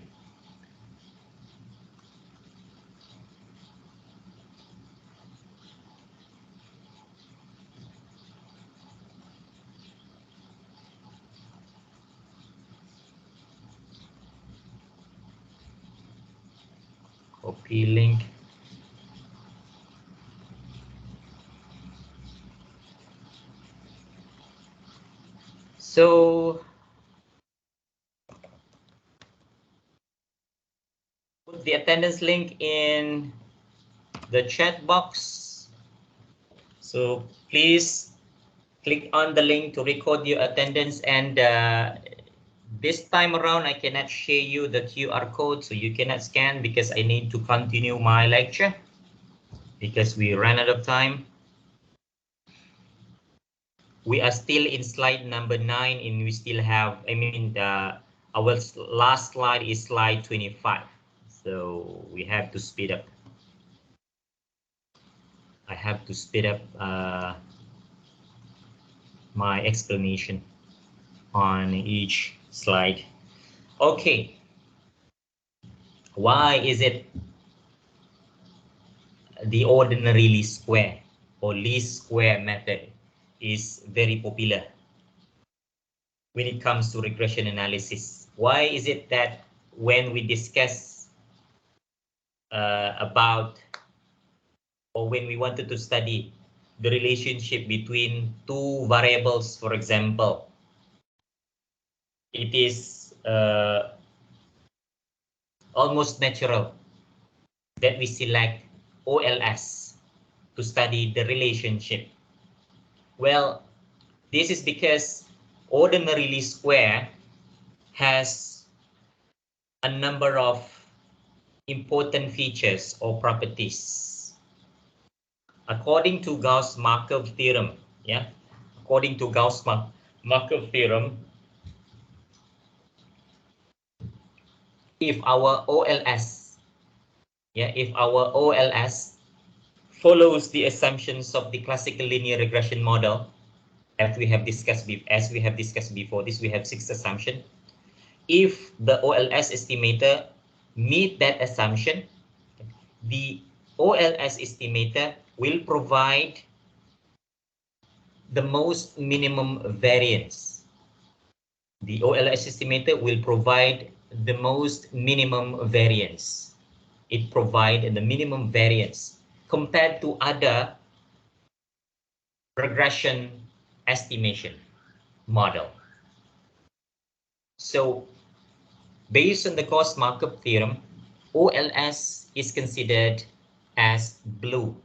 Speaker 1: Copy link. So put the attendance link in the chat box. So please click on the link to record your attendance, and this time around I cannot share you the QR code, so you cannot scan because I need to continue my lecture because we ran out of time. We are still in slide number 9, and we still have, our last slide is slide 25. So we have to speed up. I have to speed up my explanation on each slide. Okay. Why is it the ordinary least square or least square method is very popular when it comes to regression analysis? Why is it that when we discuss about, or when we wanted to study the relationship between two variables, for example, it is almost natural that we select OLS to study the relationship? Well, this is because ordinary least square has a number of important features or properties. According to Gauss-Markov theorem, according to Gauss-Markov theorem, if our OLS follows the assumptions of the classical linear regression model, as we have discussed before, this we have 6 assumptions. If the OLS estimator meet that assumption, the OLS estimator will provide the most minimum variance. The OLS estimator will provide the most minimum variance. It provides the minimum variance compared to other regression estimation model. So based on the Gauss-Markov theorem, OLS is considered as blue,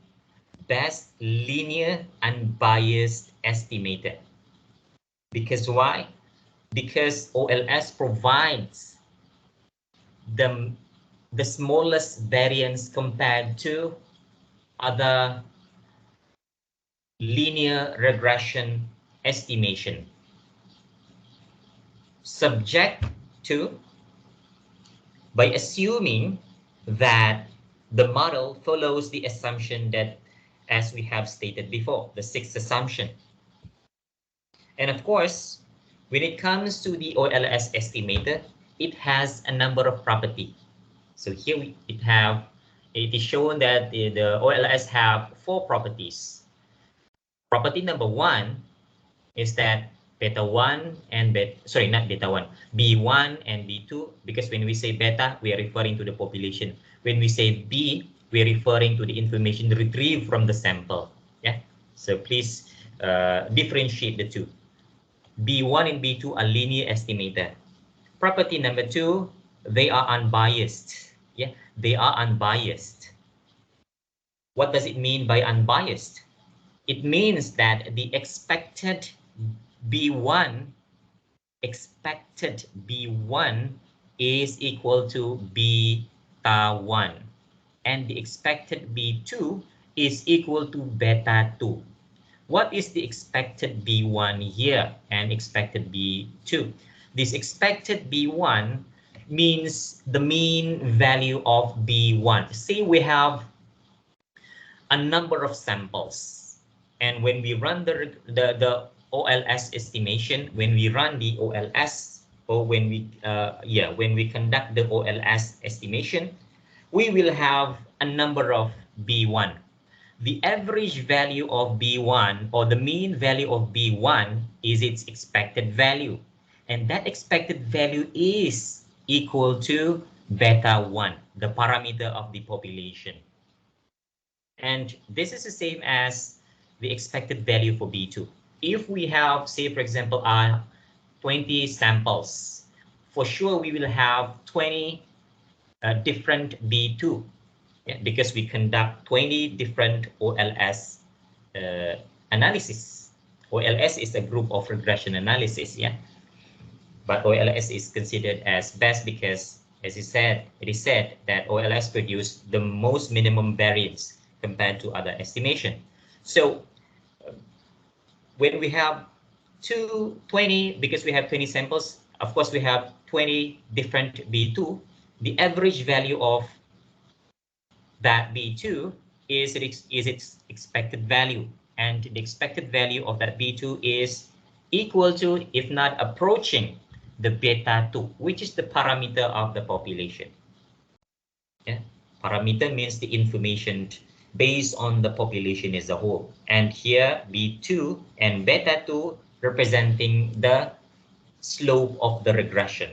Speaker 1: best linear unbiased estimator. Because why? Because OLS provides the smallest variance compared to other linear regression estimation, subject to, by assuming that the model follows the assumption that, as we have stated before, the 6th assumption. And of course, when it comes to the OLS estimator, it has a number of property. So here it is shown that the OLS have 4 properties. Property number 1 is that B1 and B2, because when we say beta, we are referring to the population. When we say B, we are referring to the information retrieved from the sample. Yeah. So please differentiate the two. B1 and B2 are linear estimator. Property number 2, they are unbiased. Yeah, they are unbiased. What does it mean by unbiased? It means that the expected B1 is equal to beta 1, and the expected B2 is equal to beta 2. What is the expected B1 here and expected B2? This expected B1 means the mean value of B1. Say we have a number of samples, and when we run the OLS estimation, when we run the OLS, or when we conduct the OLS estimation, we will have a number of B1. The average value of B1, or the mean value of B1, is its expected value. And that expected value is equal to beta 1, the parameter of the population. And this is the same as the expected value for B2. If we have, say, for example, 20 samples, for sure we will have 20 different B2. Yeah, because we conduct 20 different OLS analysis. OLS is a group of regression analysis, yeah. But OLS is considered as best because, as it is said that OLS produce the most minimum variance compared to other estimation. So when we have 20, because we have 20 samples, of course we have 20 different B2, the average value of that B2 is its expected value, and the expected value of that B2 is equal to, if not approaching, the beta 2, which is the parameter of the population. Yeah? Parameter means the information based on the population as a whole, and here B2 and beta 2 representing the slope of the regression.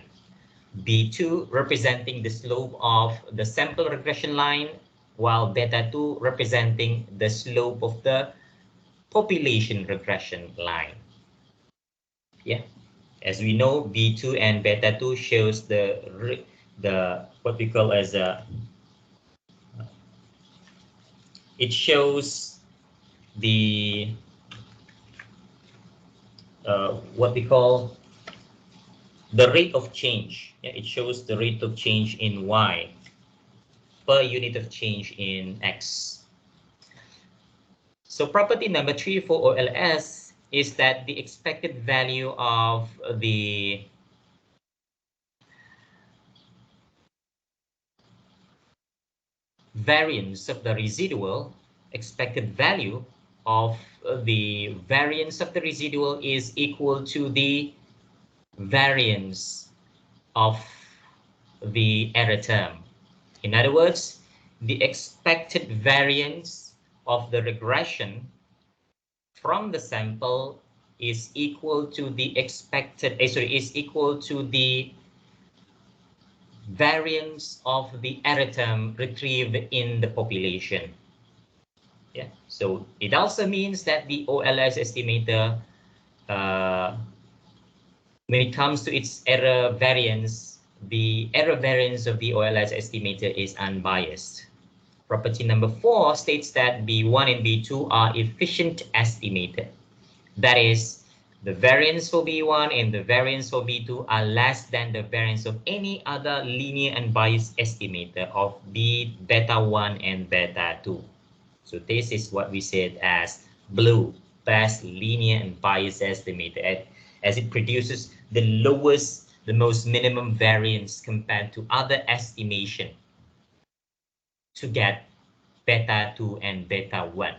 Speaker 1: B2 representing the slope of the sample regression line, while beta 2 representing the slope of the population regression line. Yeah, as we know, B2 and beta 2 shows the what we call as it shows the what we call the rate of change. Yeah, it shows the rate of change in Y per unit of change in X. So property number 3 for OLS is that the expected value of the variance of the residual, expected value of the variance of the residual is equal to the variance of the error term. In other words, the expected variance of the regression from the sample is equal to the is equal to the variance of the error term retrieved in the population. Yeah, so it also means that the OLS estimator, when it comes to its error variance, the error variance of the OLS estimator is unbiased. Property number 4 states that B1 and B2 are efficient estimator. That is, the variance for B1 and the variance for B2 are less than the variance of any other linear and biased estimator of beta 1 and beta 2. So this is what we said as blue, best linear and biased estimator, as it produces the lowest, the most minimum variance compared to other estimation to get beta 2 and beta 1.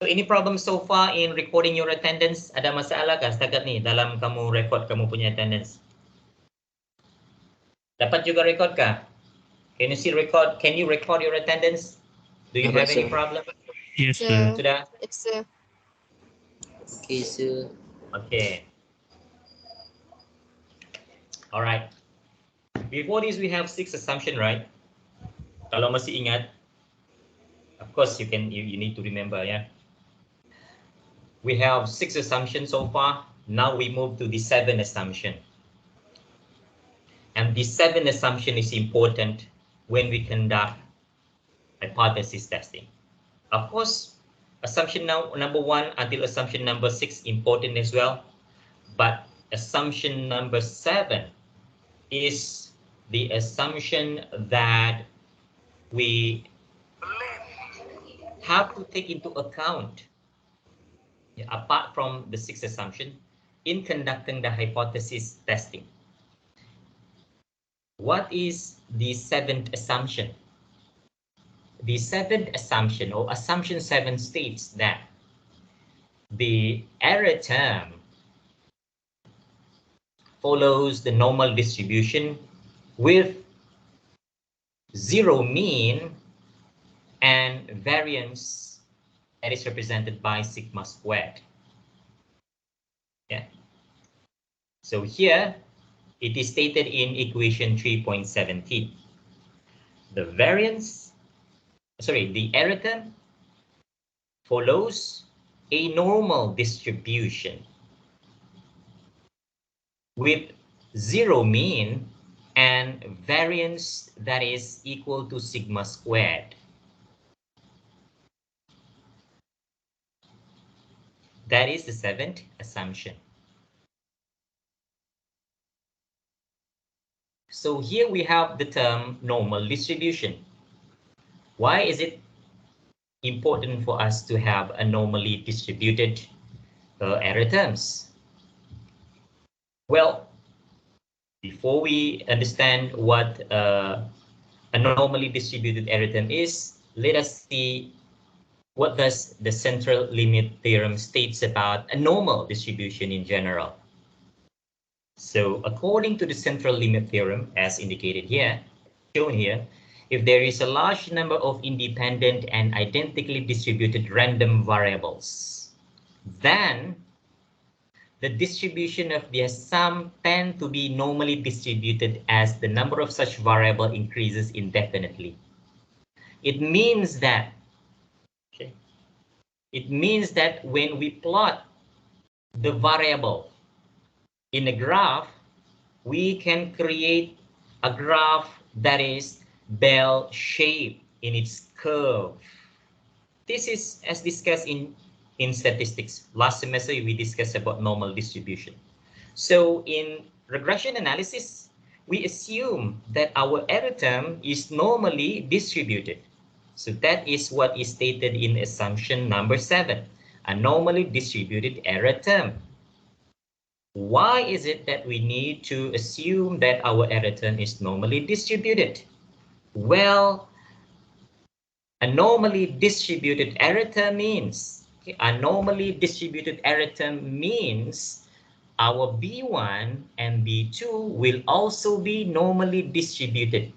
Speaker 1: So any problem so far in recording your attendance? Ada masalah kah setakat ni dalam kamu record kamu punya attendance? Dapat juga record kah? Can you record your attendance? Do you have any problem?
Speaker 2: Yes, sir.
Speaker 1: Sudah?
Speaker 3: Yes, sir.
Speaker 2: Okay, sir.
Speaker 1: Okay. All right. Before this, we have 6 assumption, right? Kalau masih ingat, of course you need to remember, yeah. We have 6 assumptions so far. Now we move to the 7th assumption. And the 7th assumption is important when we conduct hypothesis testing. Of course, assumption number 1 until assumption number 6 important as well. But assumption number 7 is the assumption that we have to take into account, apart from the 6th assumption, in conducting the hypothesis testing. What is the seventh assumption? The seventh assumption, or assumption 7, states that the error term follows the normal distribution with zero mean and variance that is represented by sigma squared. Yeah. So here it is stated in equation 3.17. The error term follows a normal distribution with zero mean and variance that is equal to sigma squared. That is the seventh assumption. So here we have the term normal distribution. Why is it important for us to have a normally distributed error terms? Well, before we understand what a normally distributed error term is, let us see what does the central limit theorem states about a normal distribution in general. So according to the central limit theorem, as indicated here, shown here, if there is a large number of independent and identically distributed random variables, then the distribution of their sum tend to be normally distributed as the number of such variable increases indefinitely. It means that, okay, it means that when we plot the variable in a graph, we can create a graph that is bell-shaped in its curve. This is as discussed in statistics. Last semester, we discussed about normal distribution. So in regression analysis, we assume that our error term is normally distributed. So that is what is stated in assumption number 7, a normally distributed error term. Why is it that we need to assume that our error term is normally distributed? Well, a normally distributed error term means, our B1 and B2 will also be normally distributed.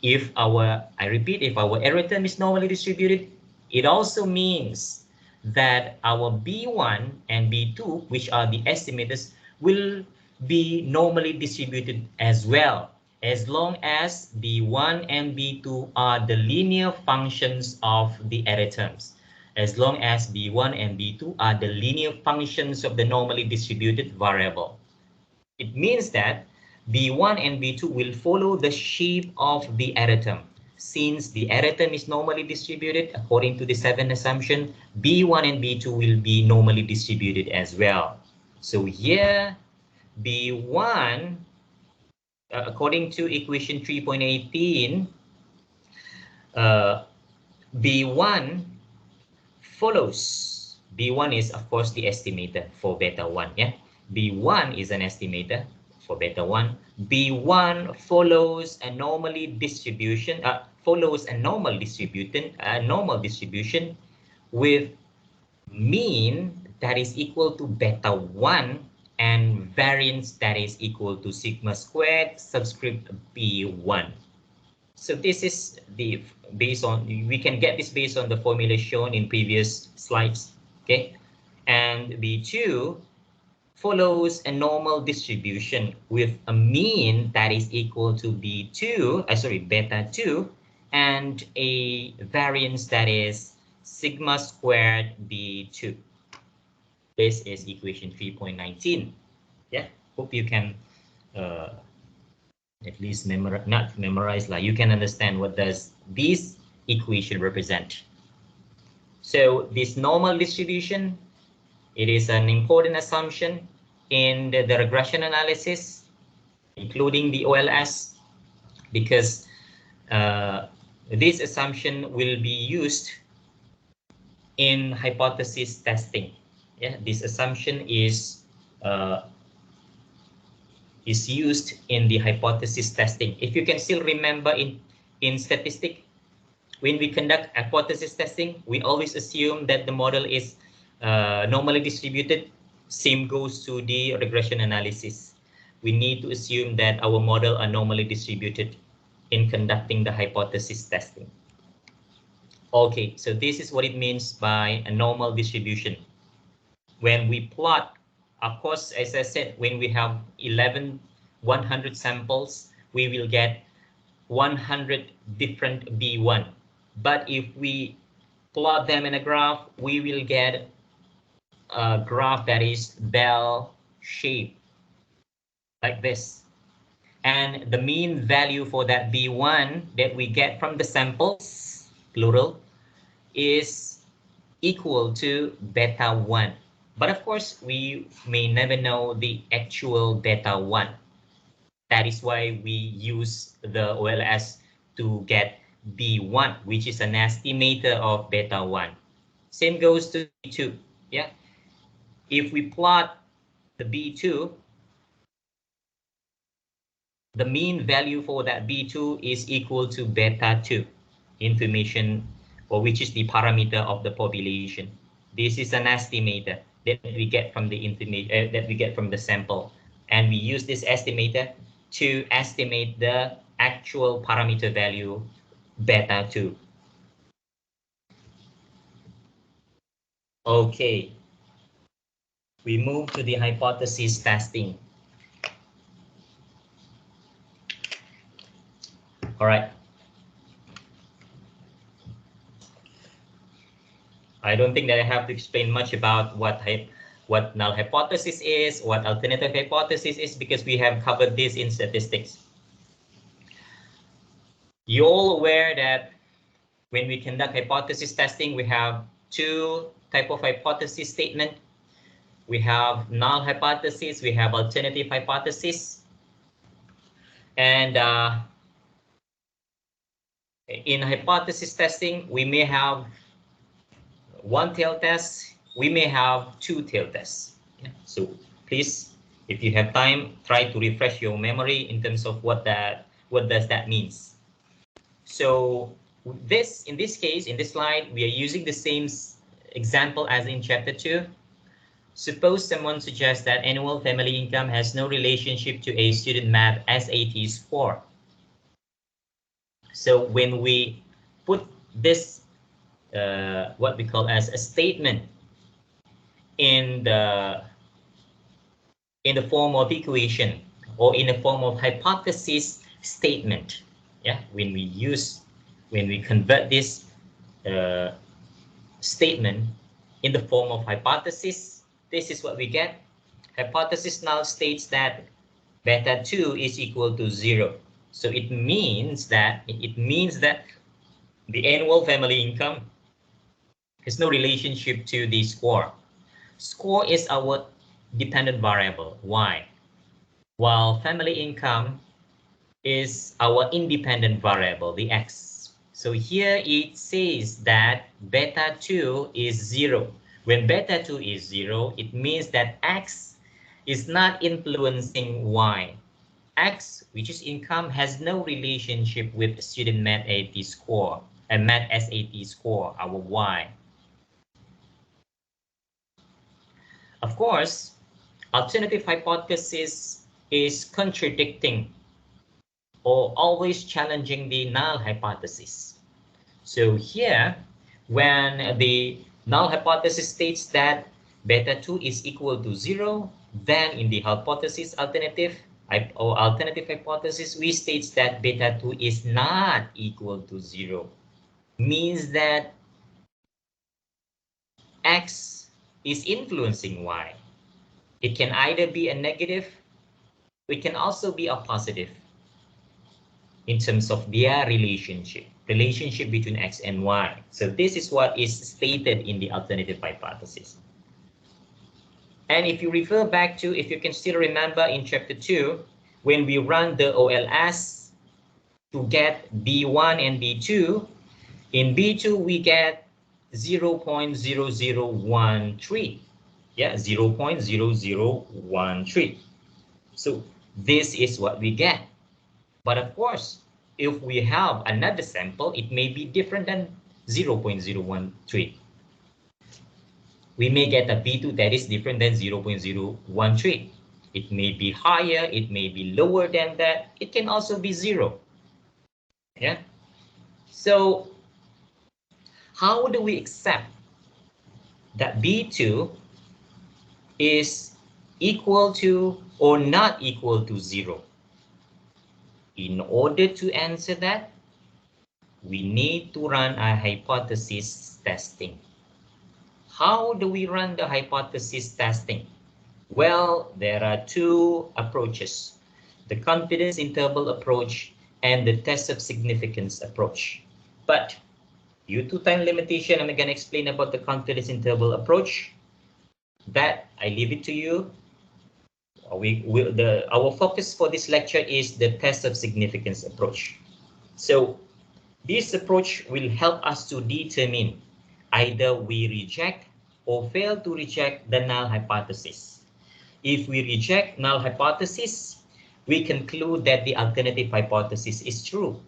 Speaker 1: If our error term is normally distributed, it also means that our B1 and B2, which are the estimators, will be normally distributed as well, as long as B1 and B2 are the linear functions of the error terms. As long as B1 and B2 are the linear functions of the normally distributed variable. It means that B1 and B2 will follow the shape of the error term. Since the error term is normally distributed, according to the 7th assumption, B1 and B2 will be normally distributed as well. So here, B1, according to equation 3.18, B1 follows. B1 is, of course, the estimator for beta 1. Yeah, B1 is an estimator for beta 1. B1 follows a normally distribution, normal distribution with mean that is equal to beta 1 and variance that is equal to sigma squared subscript B1. So this is the we can get this based on the formula shown in previous slides. Okay, and B2 follows a normal distribution with a mean that is equal to beta 2 and a variance that is sigma squared B2. This is equation 3.19. Yeah, hope you can at least not memorize, like you can understand what does this equation represent. So this normal distribution, it is an important assumption in the regression analysis, including the OLS, because this assumption will be used in hypothesis testing. Yeah, this assumption is used in the hypothesis testing. If you can still remember in statistic, when we conduct hypothesis testing, we always assume that the model is normally distributed. Same goes to the regression analysis. We need to assume that our model are normally distributed in conducting the hypothesis testing. Okay, so this is what it means by a normal distribution. When we plot, of course, as I said, when we have 100 samples, we will get 100 different B1. But if we plot them in a graph, we will get a graph that is bell shaped like this. And the mean value for that B1 that we get from the samples, plural, is equal to beta 1. But of course, we may never know the actual beta 1. That is why we use the OLS to get B1, which is an estimator of beta 1. Same goes to B2. Yeah. If we plot the B2, the mean value for that B2 is equal to beta 2 information, or which is the parameter of the population. This is an estimator that we get from the information that we get from the sample, and we use this estimator to estimate the actual parameter value beta 2. Okay, we move to the hypothesis testing. All right. I don't think that I have to explain much about what null hypothesis is, what alternative hypothesis is, because we have covered this in statistics. You're all aware that when we conduct hypothesis testing, we have two type of hypothesis statement. We have null hypothesis, we have alternative hypothesis. And in hypothesis testing, we may have one tail test, we may have two tail tests. Yeah. So please, if you have time, try to refresh your memory in terms of what does that means. So in this case, in this slide, we are using the same example as in chapter 2. Suppose someone suggests that annual family income has no relationship to a student math SAT score. So when we put this, what we call as a statement in the form of equation or in the form of hypothesis statement, yeah, when we convert this statement in the form of hypothesis, this is what we get. Hypothesis null states that beta 2 is equal to 0. So it means that the annual family income has no relationship to the score. Score is our dependent variable, y, while family income is our independent variable, the x. So here it says that beta 2 is 0. When beta 2 is 0, it means that x is not influencing y. X, which is income, has no relationship with student math AT score and math SAT score, our y. Of course, alternative hypothesis is contradicting or always challenging the null hypothesis. So here, when the null hypothesis states that beta 2 is equal to 0, then in the alternative hypothesis, we states that beta 2 is not equal to 0. Means that x is influencing y. It can either be a negative, it can also be a positive in terms of their relationship between x and y. So this is what is stated in the alternative hypothesis. And if you refer back to, if you can still remember in chapter 2, when we run the OLS to get B1 and B2, in B2 we get 0.0013. Yeah, 0.0013. So this is what we get. But of course, if we have another sample, it may be different than 0.013. We may get a B2 that is different than 0.013. It may be higher, it may be lower than that. It can also be zero. Yeah. So how do we accept that B2 is equal to or not equal to zero? In order to answer that, we need to run a hypothesis testing. How do we run the hypothesis testing? Well, there are two approaches, the confidence interval approach and the test of significance approach. But due to time limitation, I'm going to explain about the confidence interval approach. That I leave it to you. Our focus for this lecture is the test of significance approach. So this approach will help us to determine either we reject or fail to reject the null hypothesis. If we reject null hypothesis, we conclude that the alternative hypothesis is true.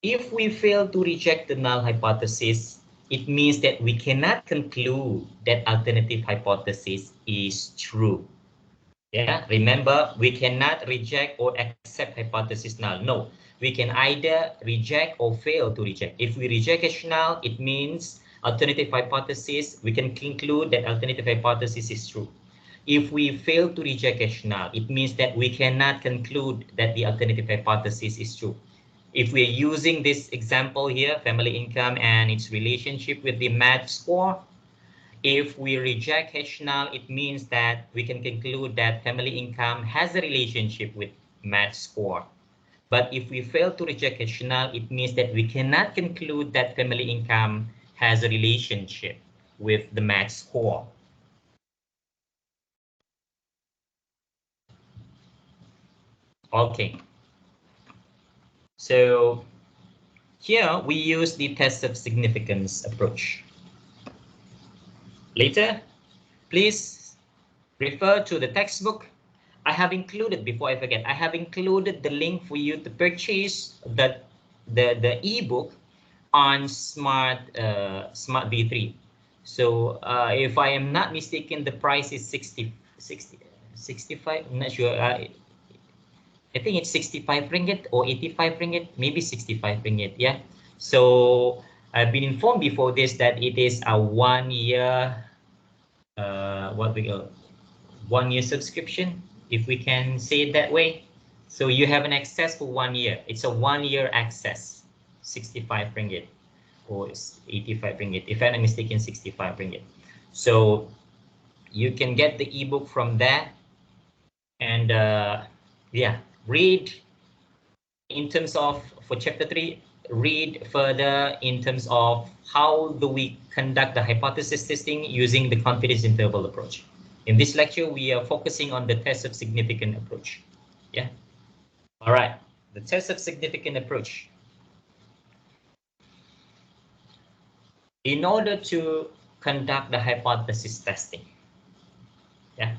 Speaker 1: If we fail to reject the null hypothesis, it means that we cannot conclude that alternative hypothesis is true. Yeah, remember, we cannot reject or accept hypothesis null. No, we can either reject or fail to reject. If we reject H null, it means alternative hypothesis, we can conclude that alternative hypothesis is true. If we fail to reject H null, it means that we cannot conclude that the alternative hypothesis is true. If we're using this example here, family income and its relationship with the math score, if we reject H null, it means that we can conclude that family income has a relationship with math score. But if we fail to reject H null, it means that we cannot conclude that family income has a relationship with the math score. Okay. So here we use the test of significance approach. Later, please refer to the textbook. I have included, before I forget, I have included the link for you to purchase the ebook on Smart V3. So if I am not mistaken, the price is 65. I'm not sure. I think it's 65 ringgit or 85 ringgit, maybe 65 ringgit. Yeah. So I've been informed before this that it is a 1 year, what we call 1 year subscription, if we can say it that way. So you have an access for 1 year. It's a 1 year access, 65 ringgit or 85 ringgit. If I'm not mistaken, 65 ringgit. So you can get the ebook from there and yeah, read in terms of, for chapter 3, read further in terms of how do we conduct the hypothesis testing using the confidence interval approach. In this lecture, we are focusing on the test of significant approach. Yeah. All right. The test of significant approach. In order to conduct the hypothesis testing, yeah,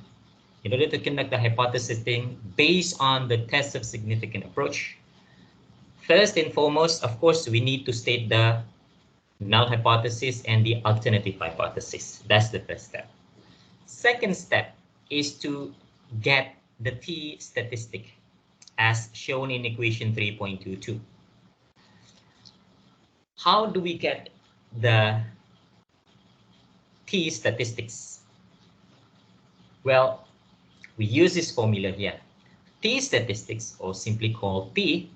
Speaker 1: in order to conduct the hypothesis testing based on the test of significant approach, first and foremost, of course, we need to state the null hypothesis and the alternative hypothesis. That's the first step. Second step is to get the t statistic as shown in equation 3.22. How do we get the t statistics? Well, we use this formula here. T statistics, or simply called P,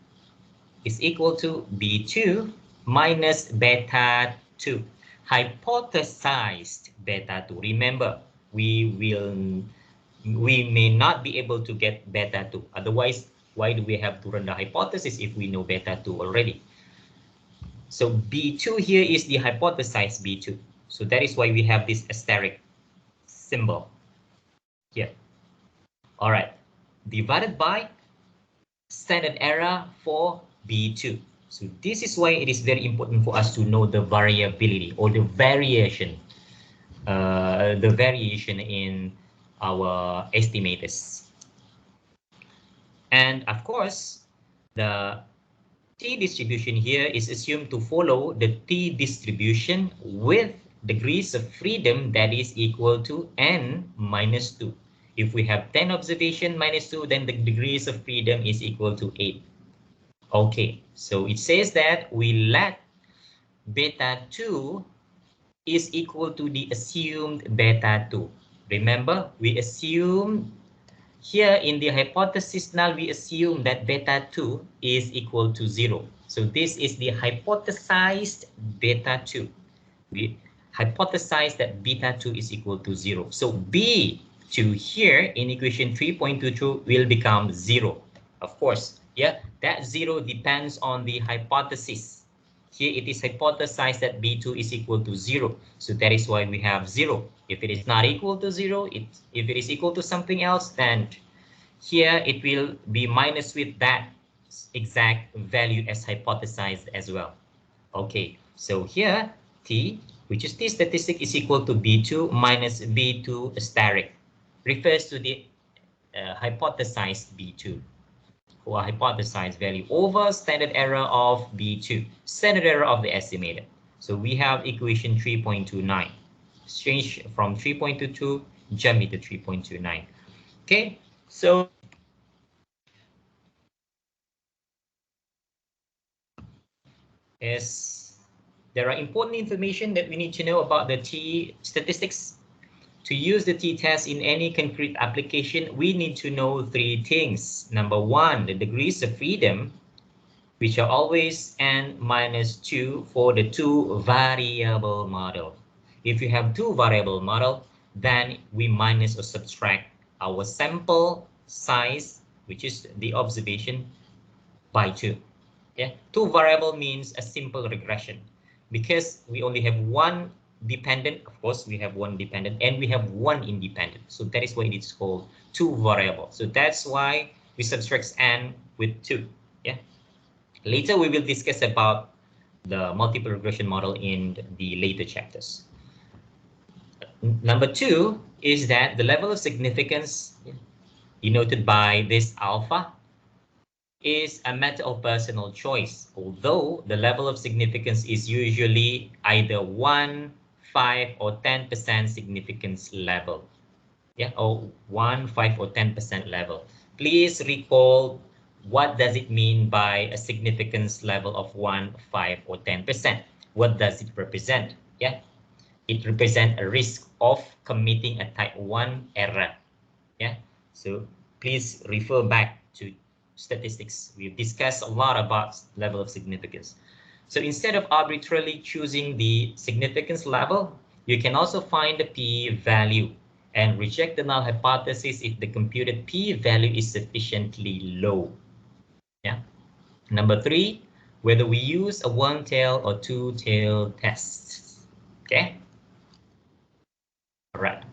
Speaker 1: is equal to B2 minus beta 2, hypothesized beta 2. Remember, we may not be able to get beta 2. Otherwise, why do we have to run the hypothesis if we know beta 2 already? So B2 here is the hypothesized B2. So that is why we have this asterisk symbol here. All right, divided by standard error for B2. So this is why it is very important for us to know the variability or the variation the variation in our estimators. And of course, the T distribution here is assumed to follow the T distribution with degrees of freedom that is equal to n minus 2. If we have 10 observation minus 2, then the degrees of freedom is equal to 8. Okay, so it says that we let beta 2 is equal to the assumed beta 2. Remember, we assume here in the hypothesis null, we assume that beta 2 is equal to 0. So this is the hypothesized beta 2. We hypothesize that beta 2 is equal to 0. So B2 here in equation 3.22 will become 0. Of course, yeah, that 0 depends on the hypothesis. Here it is hypothesized that B2 is equal to 0. So that is why we have 0. If it is not equal to 0, if it is equal to something else, then here it will be minus with that exact value as hypothesized as well. Okay, so here T, which is T statistic, is equal to B2 minus B2 asterisk, refers to the hypothesized B2 or hypothesized value over standard error of B2, standard error of the estimator. So we have equation 3.29. Change from 3.22, jump into 3.29. Okay, so is there are important information that we need to know about the T statistics. To use the t-test in any concrete application, we need to know three things. Number one, the degrees of freedom, which are always n minus 2 for the two variable model. If you have two variable model, then we minus or subtract our sample size, which is the observation, by 2. Yeah, two variable means a simple regression because we only have one dependent. Of course, we have one dependent and we have one independent. So that is why it is called two variable. So that's why we subtract n with 2. Yeah. Later, we will discuss about the multiple regression model in the later chapters. Number 2 is that the level of significance denoted by this alpha is a matter of personal choice, although the level of significance is usually either 1, 5, or 10% significance level. Yeah, or 1, 5, or 10% level. Please recall what does it mean by a significance level of 1, 5, or 10%. What does it represent? Yeah, it represents a risk of committing a type 1 error. Yeah, so please refer back to statistics. We've discussed a lot about level of significance. So instead of arbitrarily choosing the significance level, you can also find the p-value and reject the null hypothesis if the computed p-value is sufficiently low. Yeah. Number 3, whether we use a one-tail or two-tail test. Okay. All right.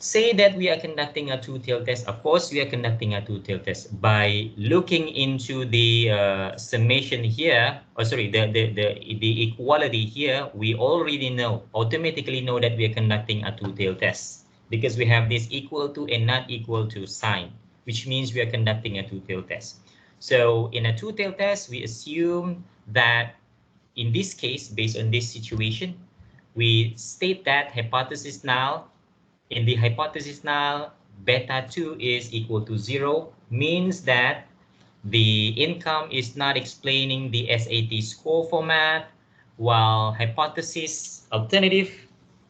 Speaker 1: Say that we are conducting a two-tailed test. Of course, we are conducting a two-tailed test by looking into the summation here. Or sorry, the equality here. We already know, automatically know that we are conducting a two-tailed test because we have this equal to and not equal to sign, which means we are conducting a two-tailed test. So in a two-tailed test, we assume that in this case, based on this situation, we state that hypothesis null. In the hypothesis null, beta 2 is equal to 0, means that the income is not explaining the SAT score format, while hypothesis alternative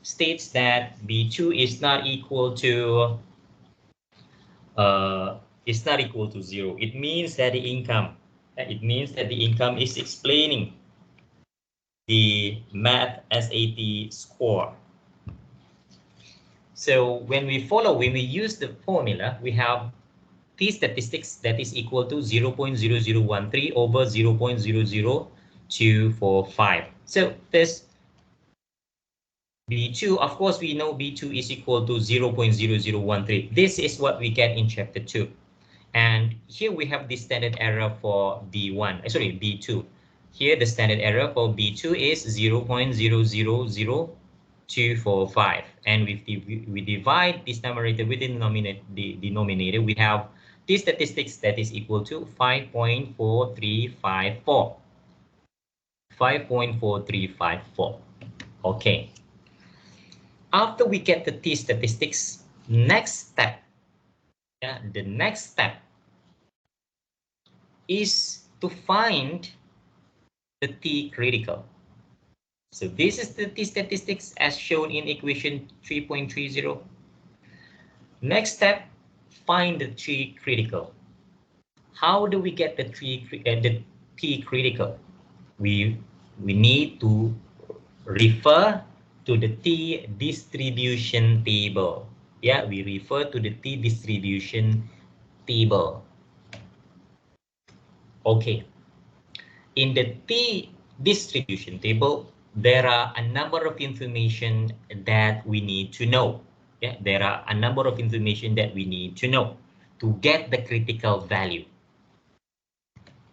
Speaker 1: states that B2 is not equal to 0. It means that the income is explaining the math SAT score. So when we use the formula, we have T statistics that is equal to 0.0013 over 0.00245. So this B2, of course, we know B2 is equal to 0.0013. This is what we get in chapter 2. And here we have the standard error for B1, sorry, B2. Here the standard error for B2 is 0.000245. 2, 4, 5. And we divide this numerator with the denominator. We have t statistics that is equal to 5.4354. 5.4354. Okay. After we get the t statistics, next step, the next step is to find the t critical. So this is the t statistics as shown in equation 3.30. Next step, find the t critical. How do we get the t critical? We need to refer to the t distribution table. Yeah, we refer to the t distribution table. Okay. In the t distribution table, there are a number of information that we need to know. Yeah, there are a number of information that we need to know to get the critical value.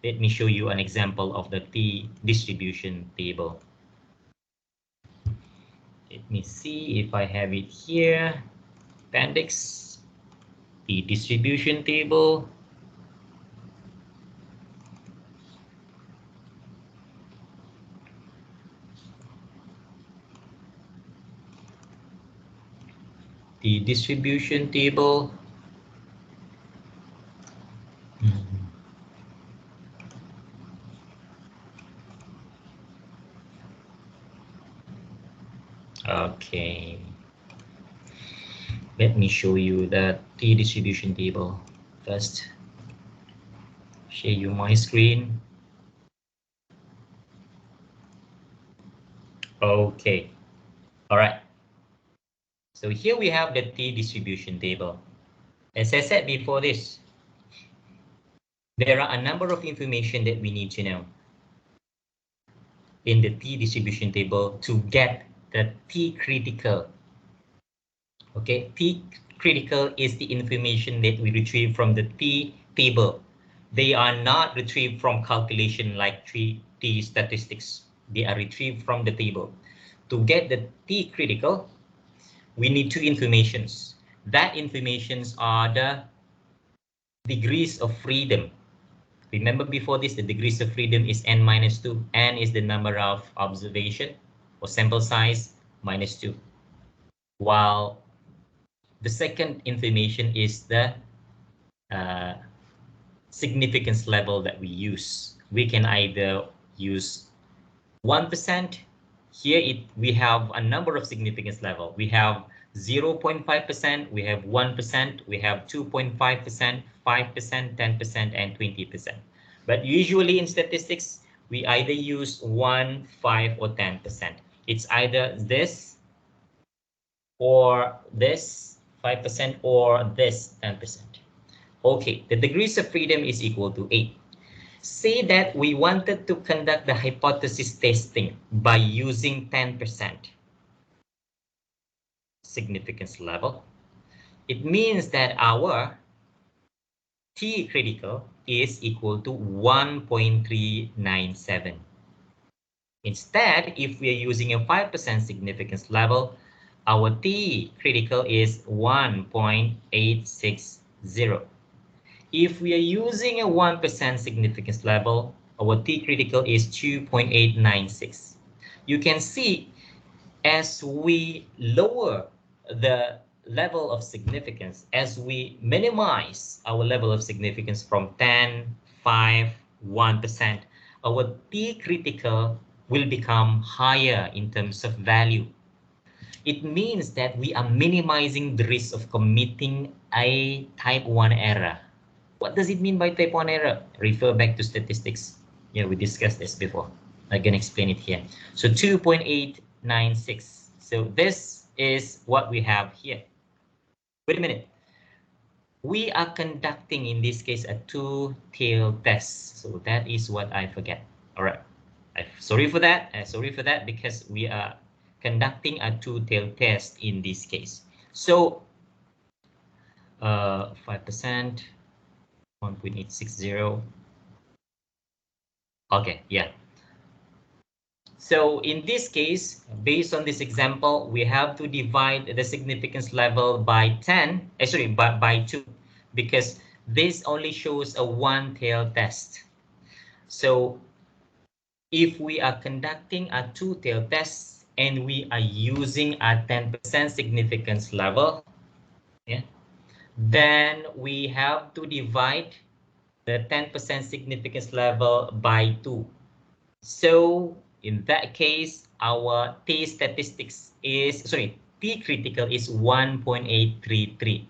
Speaker 1: Let me show you an example of the t distribution table. Let me see if I have it here. Appendix, the distribution table. The distribution table. Okay. Let me show you the t distribution table first. Share you my screen. Okay. All right. So here we have the t distribution table. As I said before this, there are a number of information that we need to know in the t distribution table to get the t critical. Okay, t critical is the information that we retrieve from the t table. They are not retrieved from calculation like t statistics. They are retrieved from the table. To get the t critical, we need two informations. That informations are the degrees of freedom. Remember before this, the degrees of freedom is n minus 2. N is the number of observation or sample size minus 2. While the second information is the uh, significance level that we use. We can either use 1%. Here we have a number of significance level. We have 0.5%, we have 1%, we have 2.5%, 5%, 10%, and 20%. But usually in statistics, we either use 1, 5, or 10%. It's either this or this 5% or this 10%. Okay, the degrees of freedom is equal to 8. Say that we wanted to conduct the hypothesis testing by using 10% significance level. It means that our t critical is equal to 1.397. Instead, if we are using a 5% significance level, our t critical is 1.860. If we are using a 1% significance level, our t critical is 2.896. You can see as we lower the level of significance, as we minimize our level of significance from 10, 5, 1%, our t critical will become higher in terms of value. It means that we are minimizing the risk of committing a type 1 error. What does it mean by type 1 error? Refer back to statistics. Yeah, we discussed this before. I can explain it here. So 2.896. So this is what we have here. Wait a minute. We are conducting, in this case, a two-tailed test. So that is what I forget. All right. Sorry for that. Sorry for that, because we are conducting a two-tailed test in this case. So 5%, 1.860. Okay, yeah. So in this case, based on this example, we have to divide the significance level by 10, sorry, by 2, because this only shows a one-tailed test. So if we are conducting a two-tailed test and we are using a 10% significance level, yeah, then we have to divide the 10% significance level by 2. So in that case, our T statistics is, sorry, T critical is 1.833.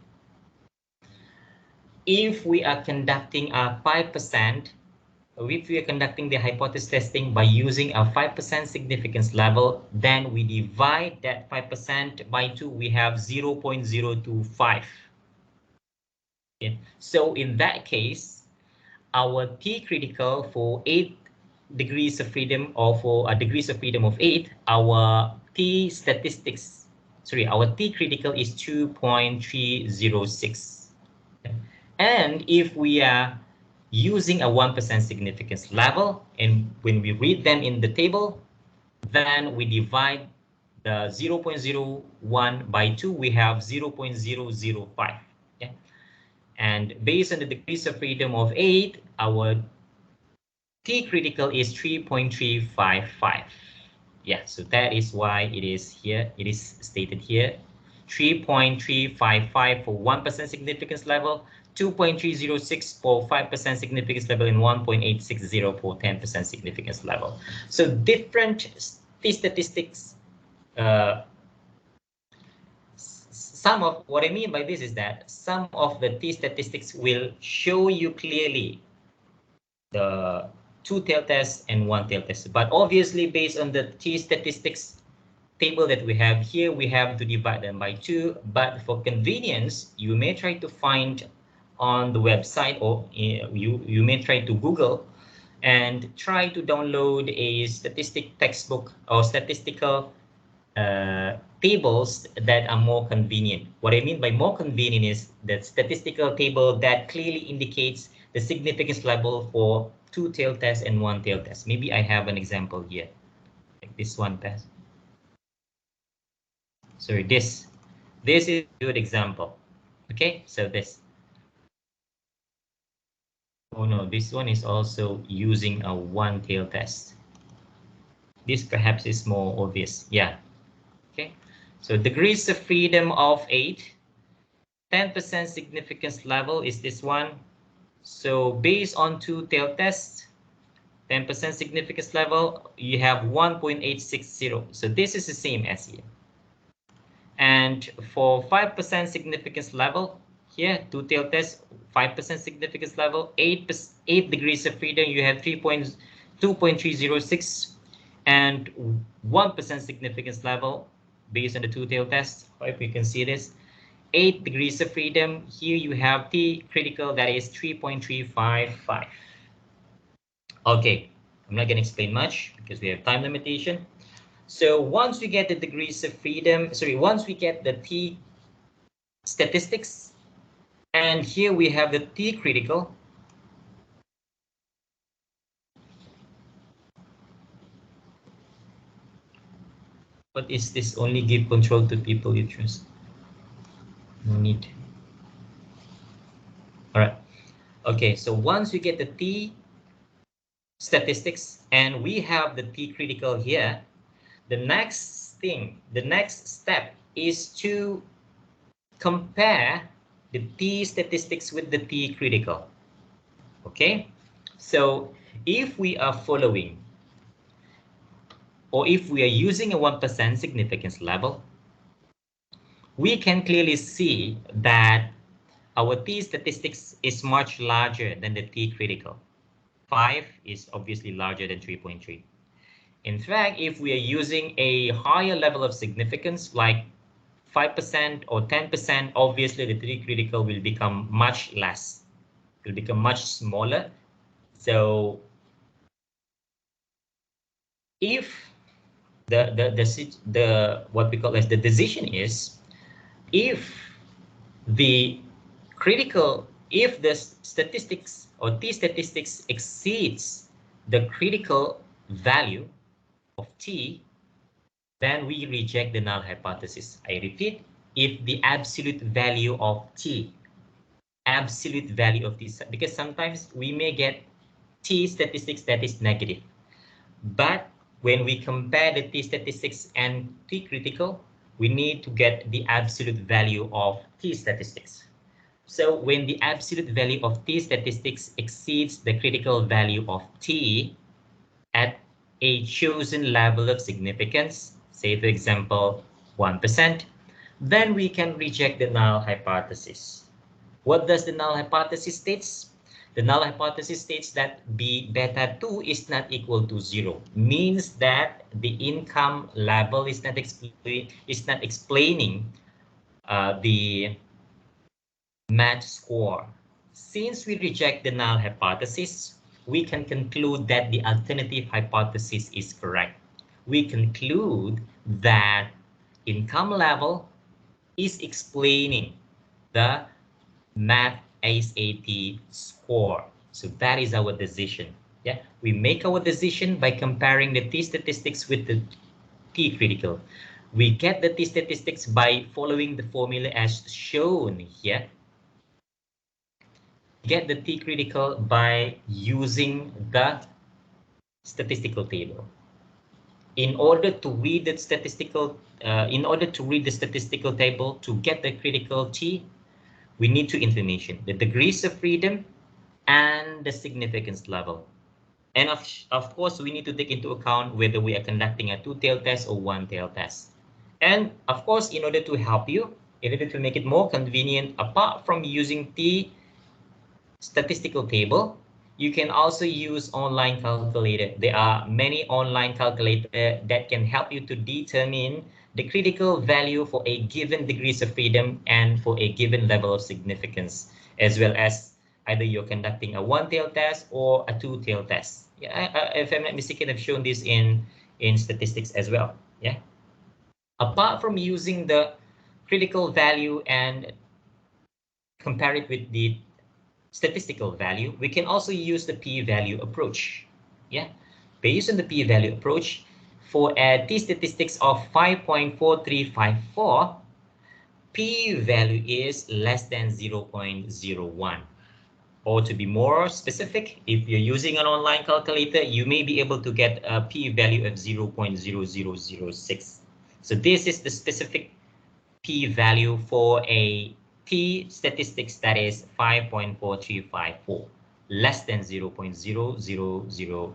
Speaker 1: If we are conducting a 5%, if we are conducting the hypothesis testing by using a 5% significance level, then we divide that 5% by 2, we have 0.025. Okay. So in that case, our T critical for 8 degrees of freedom, or for a degrees of freedom of 8, our T statistics, sorry, our T critical is 2.306. And if we are using a 1% significance level, and when we read them in the table, then we divide the 0.01 by 2, we have 0.005. Okay? And based on the degrees of freedom of 8, our T critical is 3.355. Yeah, so that is why it is here. It is stated here. 3.355 for 1% significance level, 2.306 for 5% significance level, and 1.860 for 10% significance level. So different T statistics. Some of what I mean by this is that some of the T statistics will show you clearly the two-tailed test and one-tailed test. But obviously, based on the T statistics table that we have here, we have to divide them by 2. But for convenience, you may try to find on the website, or you may try to Google and try to download a statistic textbook or statistical tables that are more convenient. What I mean by more convenient is that statistical table that clearly indicates the significance level for two-tailed test and one-tailed test. Maybe I have an example here, like this one test. Sorry, this is a good example. Okay, so this. Oh no, this one is also using a one-tailed test. This perhaps is more obvious. Yeah. Okay, so degrees of freedom of 8. 10% significance level is this one. So based on two-tailed test, 10% significance level, you have 1.860. So this is the same as here. And for 5% significance level, here, two-tailed test, 5% significance level, 8 degrees of freedom, you have 2.306. And 1% significance level, based on the two-tailed test, I hope you can see this, 8 degrees of freedom. Here you have T critical, that is 3.355. Okay, I'm not going to explain much because we have time limitation. So once we get the degrees of freedom, sorry, once we get the T statistics, and here we have the T critical. What is this? Only give control to people you trust. No need. All right. Okay, so once we get the T statistics and we have the T critical here, the next step is to compare the T statistics with the T critical. Okay, so if we are following, or if we are using a 1% significance level, we can clearly see that our T statistics is much larger than the T critical. 5 is obviously larger than 3.3. In fact, if we are using a higher level of significance, like 5% or 10%, obviously the T critical will become much less. It will become much smaller. So if the what we call as the decision is, if the critical, if the statistics or T statistics exceeds the critical value, of t, then we reject the null hypothesis. I repeat, if the absolute value of t, because sometimes we may get t statistics that is negative. But when we compare the t statistics and t critical, we need to get the absolute value of t statistics. So when the absolute value of t statistics exceeds the critical value of t at a chosen level of significance, say for example 1%, then we can reject the null hypothesis. What does the null hypothesis states? The null hypothesis states that B beta 2 is not equal to 0, means that the income level is not explaining the match score. Since we reject the null hypothesis, we can conclude that the alternative hypothesis is correct. We conclude that income level is explaining the math SAT score. So that is our decision. Yeah, we make our decision by comparing the t statistics with the t critical. We get the t statistics by following the formula as shown here. Get the t critical by using the statistical table. In order to read the statistical table to get the critical t, we need two information: the degrees of freedom and the significance level. And of course, we need to take into account whether we are conducting a two-tailed test or one-tailed test. And of course, in order to help you, in order to make it more convenient, apart from using t statistical table, you can also use online calculator. There are many online calculator that can help you to determine the critical value for a given degrees of freedom and for a given level of significance, as well as either you're conducting a one-tailed test or a two-tailed test. Yeah, if I'm not mistaken, I've shown this in statistics as well. Yeah. Apart from using the critical value and compare it with the statistical value, we can also use the p-value approach. Yeah, based on the p-value approach, for a t-statistics of 5.4354, p-value is less than 0.01. Or to be more specific, if you're using an online calculator, you may be able to get a p-value of 0.0006. So this is the specific p-value for a t statistics that is 5.4354, less than 0.000,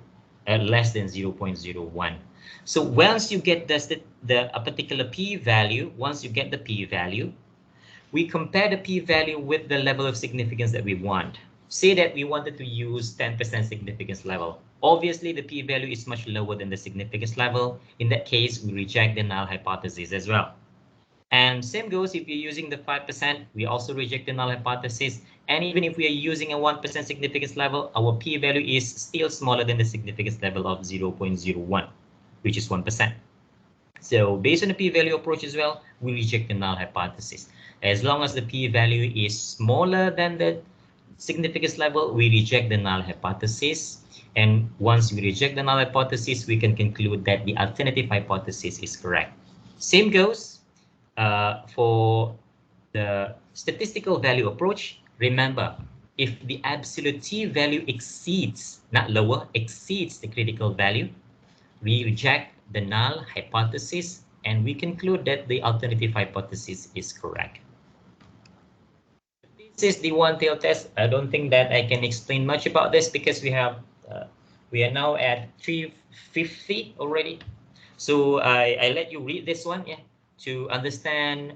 Speaker 1: less than 0.01. So once you get a particular p-value, once you get the p-value, we compare the p-value with the level of significance that we want. Say that we wanted to use 10% significance level. Obviously, the p-value is much lower than the significance level. In that case, we reject the null hypothesis as well. And same goes if you're using the 5%, we also reject the null hypothesis. And even if we are using a 1% significance level, our p-value is still smaller than the significance level of 0.01, which is 1%. So based on the p-value approach as well, we reject the null hypothesis. As long as the p-value is smaller than the significance level, we reject the null hypothesis. And once we reject the null hypothesis, we can conclude that the alternative hypothesis is correct. Same goes for the statistical value approach. Remember, if the absolute t value exceeds, not lower, exceeds the critical value, we reject the null hypothesis and we conclude that the alternative hypothesis is correct. This is the one-tailed test. I don't think that I can explain much about this because we are now at 350 already. So I let you read this one, yeah, to understand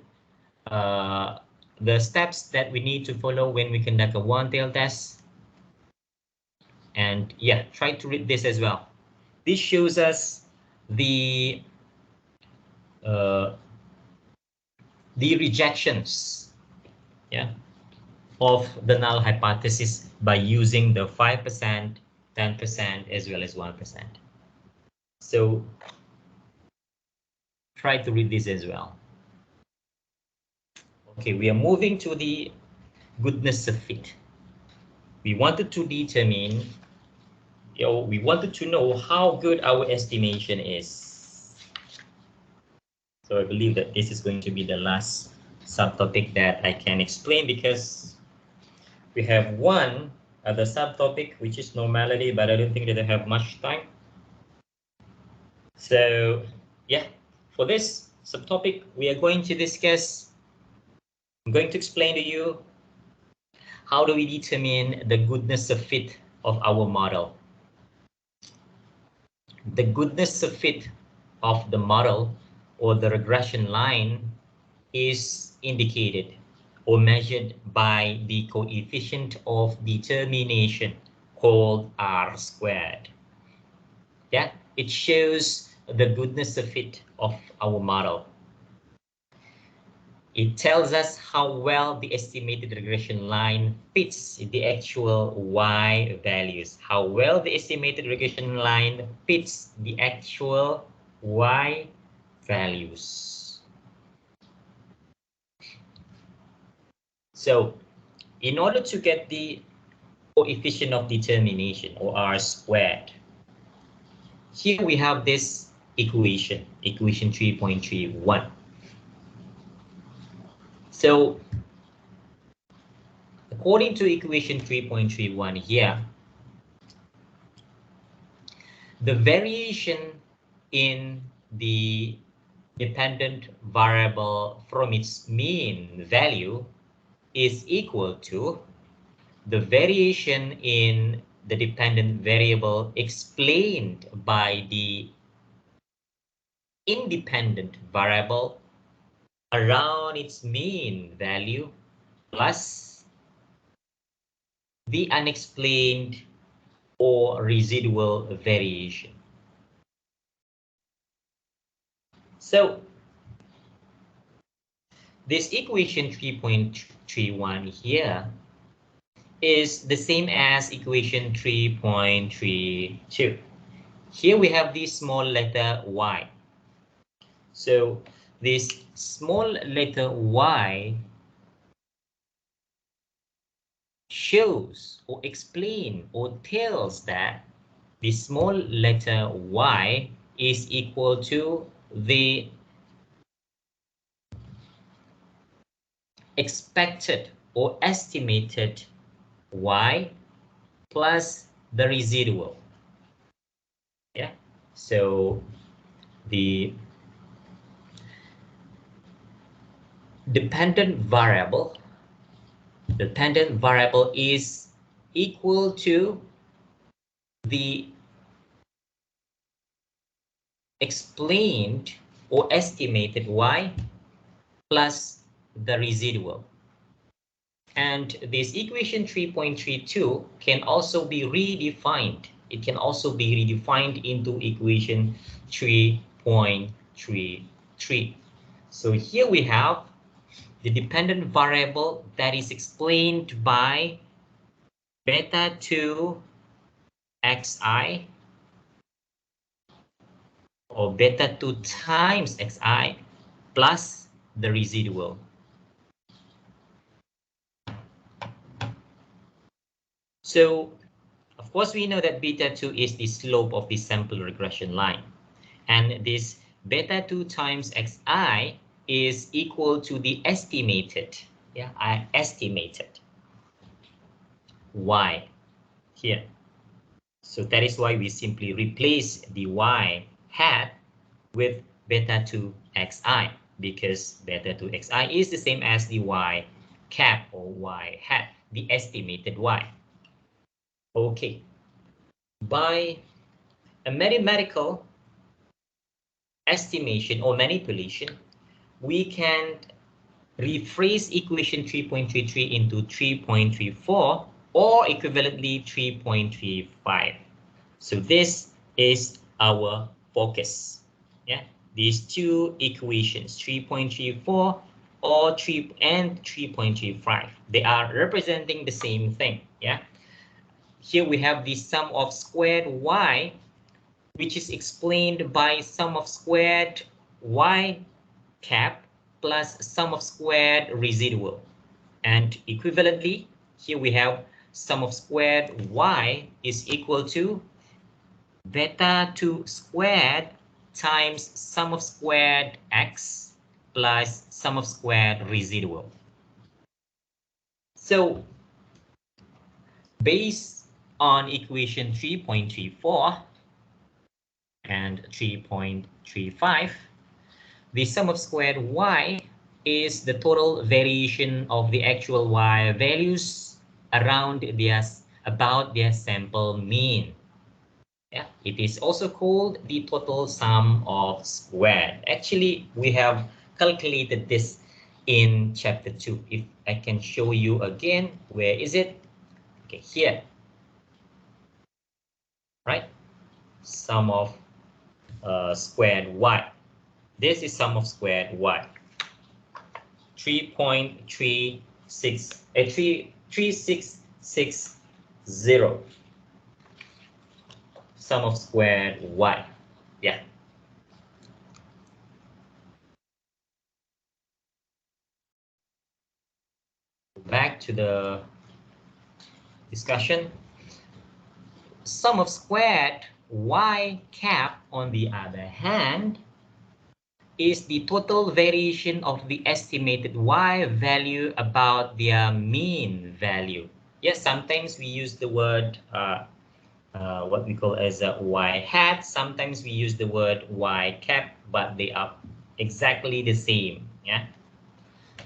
Speaker 1: the steps that we need to follow when we conduct a one-tailed test. And yeah, try to read this as well. This shows us the rejections, yeah, of the null hypothesis by using the 5%, 10%, as well as 1%. So try to read this as well. Okay, we are moving to the goodness of fit. We wanted to determine we wanted to know how good our estimation is. So I believe that this is going to be the last subtopic that I can explain, because we have one other subtopic, which is normality, but I don't think that I have much time. So yeah, for this subtopic, we are going to discuss, I'm going to explain to you how do we determine the goodness of fit of our model. The goodness of fit of the model or the regression line is indicated or measured by the coefficient of determination called R squared. Yeah, it shows the goodness of fit of our model. It tells us how well the estimated regression line fits the actual Y values, how well the estimated regression line fits the actual Y values. So in order to get the coefficient of determination, or R squared, here we have this equation, equation 3.31. So according to equation 3.31 here, the variation in the dependent variable from its mean value is equal to the variation in the dependent variable explained by the independent variable around its mean value plus the unexplained or residual variation. So this equation 3.31 here is the same as equation 3.32. Here we have this small letter y. So this small letter y shows or explain or tells that the small letter y is equal to the expected or estimated y plus the residual. Yeah, so the dependent variable is equal to the explained or estimated y plus the residual. And this equation 3.32 can also be redefined. It can also be redefined into equation 3.33. So here we have the dependent variable that is explained by beta 2 xi, or beta 2 times xi plus the residual. So of course we know that beta 2 is the slope of the sample regression line, and this beta 2 times xi is equal to the estimated, yeah, I estimated y here. So that is why we simply replace the y hat with beta 2 xi, because beta 2 xi is the same as the y cap or y hat, the estimated y. Okay, by a mathematical estimation or manipulation, we can rephrase equation 3.33 into 3.34, or equivalently 3.35. So this is our focus. Yeah, these two equations, 3.34 or 3.35, they are representing the same thing. Yeah, here we have the sum of squared y, which is explained by sum of squared y cap plus sum of squared residual. And equivalently, here we have sum of squared y is equal to beta 2 squared times sum of squared x plus sum of squared residual. So based on equation 3.34 and 3.35, the sum of squared y is the total variation of the actual y values around about their sample mean. Yeah, it is also called the total sum of squared. Actually, we have calculated this in chapter 2. If I can show you again, where is it? Okay, here, right? Sum of squared y. This is sum of squared y. 3660 sum of squared y. Yeah. Back to the discussion. Sum of squared y cap, on the other hand, is the total variation of the estimated y value about their mean value. Yes, sometimes we use the word what we call as a y hat. Sometimes we use the word y cap, but they are exactly the same. Yeah.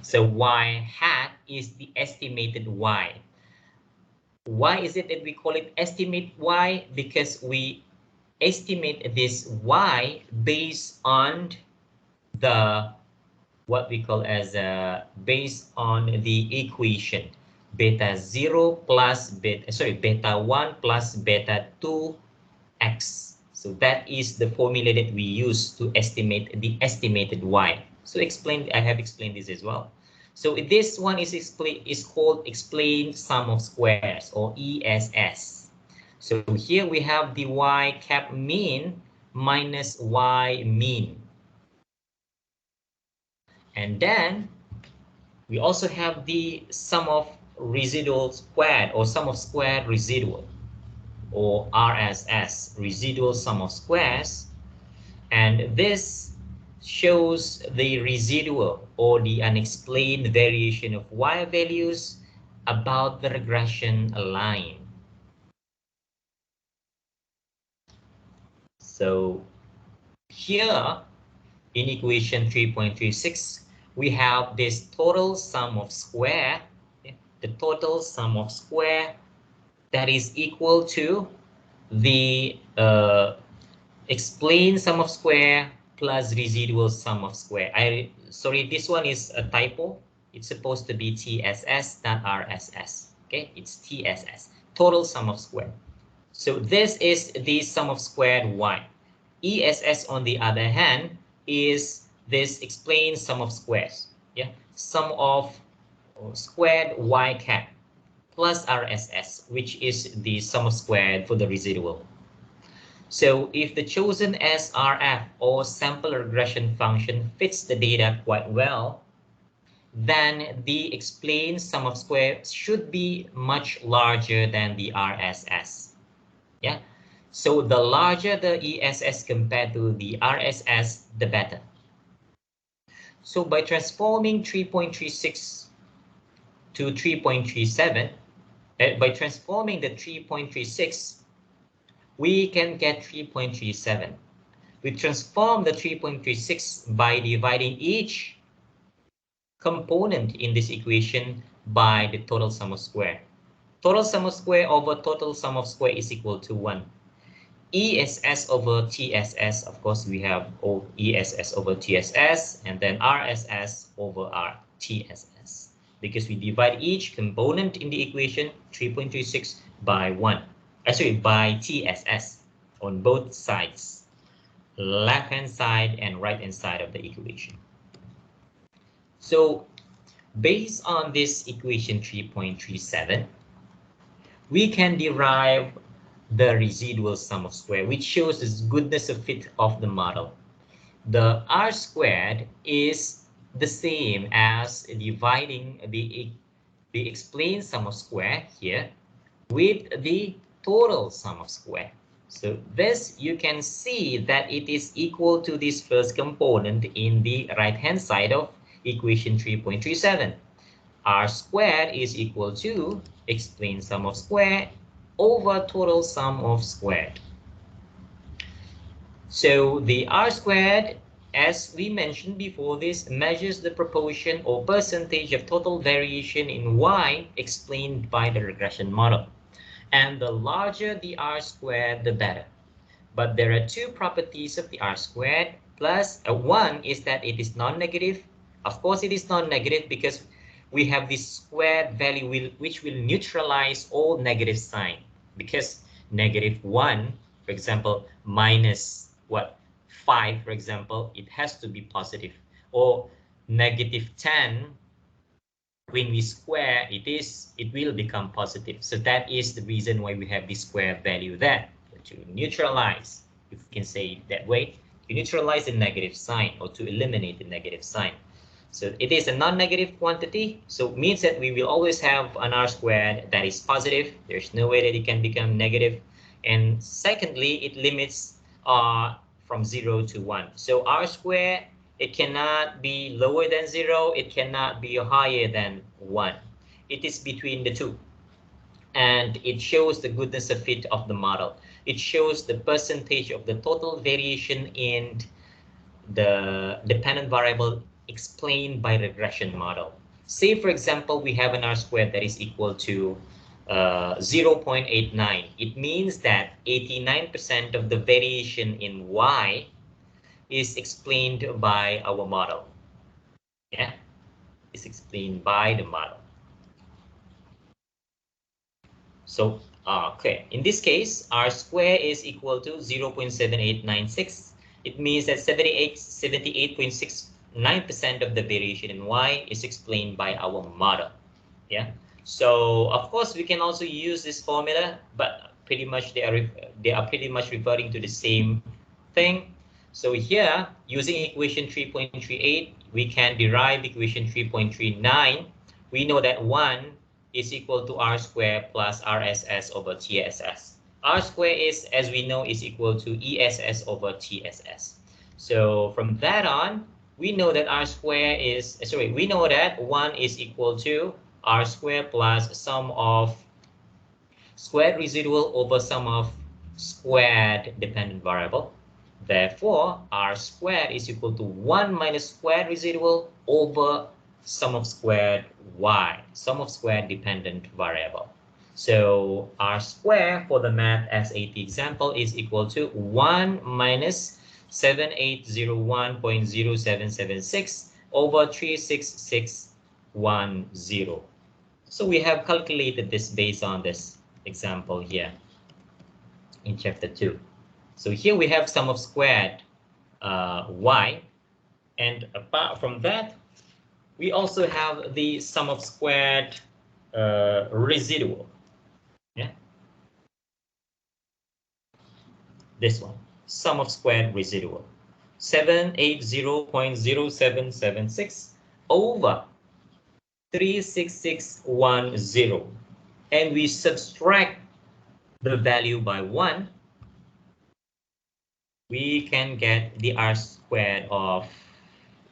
Speaker 1: So y hat is the estimated y. Why is it that we call it estimate y? Because we estimate this y based on the what we call as based on the equation beta 0 plus beta 1 plus beta 2 x. So that is the formula that we use to estimate the estimated y. So I have explained this as well. So this one is called explained sum of squares, or ESS. So here we have the y cap mean minus y mean. And then we also have the sum of residual squared, or sum of squared residual, or RSS, residual sum of squares. And this shows the residual, or the unexplained variation of y values about the regression line. So here in equation 3.36, we have this total sum of square, the total sum of square that is equal to the explain sum of square plus residual sum of square. Sorry, this one is a typo. It's supposed to be TSS, not RSS. Okay, it's TSS, total sum of square. So this is the sum of squared y. ESS, on the other hand, is this explain sum of squares. Yeah, sum of squared y cap plus RSS, which is the sum of squared for the residual. So if the chosen SRF, or sample regression function, fits the data quite well, then the explained sum of squares should be much larger than the RSS. Yeah. So the larger the ESS compared to the RSS, the better. So by transforming 3.36 to 3.37, by transforming the 3.36, we can get 3.37. We transform the 3.36 by dividing each component in this equation by the total sum of square. Total sum of square over total sum of square is equal to 1. ESS over TSS, of course, we have ESS over TSS, and then RSS over TSS. Because we divide each component in the equation 3.36 by 1. Actually, by TSS on both sides, left-hand side and right-hand side of the equation. So based on this equation 3.37, we can derive the residual sum of square, which shows the goodness of fit of the model. The R squared is the same as dividing the explained sum of square here with the total sum of square. So this, you can see that it is equal to this first component in the right-hand side of equation 3.37. R squared is equal to explain sum of squared over total sum of squared. So the R squared, as we mentioned before, this measures the proportion or percentage of total variation in Y explained by the regression model. And the larger the R squared, the better. But there are two properties of the R squared. Plus one is that it is non-negative. Of course, it is non-negative because we have this squared value which will neutralize all negative sign. Because -1, for example, minus what, 5, for example, it has to be positive. Or -10, when we square it will become positive. So that is the reason why we have this square value there, to neutralize, if we can say it that way, to neutralize the negative sign or to eliminate the negative sign. So it is a non-negative quantity, so it means that we will always have an R squared that is positive. There's no way that it can become negative. And secondly, it limits from 0 to 1. So R squared, it cannot be lower than 0. It cannot be higher than 1. It is between the two. And it shows the goodness of fit of the model. It shows the percentage of the total variation in the dependent variable explained by regression model. Say, for example, we have an R squared that is equal to 0.89. It means that 89% of the variation in Y is explained by our model. Yeah, is explained by the model. So, okay, in this case, R square is equal to 0.7896. It means that 78.69% of the variation in Y is explained by our model. Yeah. So, of course, we can also use this formula, but pretty much they are pretty much referring to the same thing. So here, using equation 3.38, we can derive equation 3.39. We know that 1 is equal to R squared plus RSS over TSS. R squared is, as we know, is equal to ESS over TSS. So from that on, we know that R squared is, we know that 1 is equal to R squared plus sum of squared residual over sum of squared dependent variable. Therefore, R squared is equal to 1 minus squared residual over sum of squared Y, sum of squared dependent variable. So R squared for the math SAT example is equal to 1 minus 7801.0776 over 36610. So we have calculated this based on this example here in chapter 2. So here we have sum of squared Y, and apart from that, we also have the sum of squared residual. Yeah, this one, sum of squared residual, 780.0776 over 36610, and we subtract the value by 1. We can get the R squared of,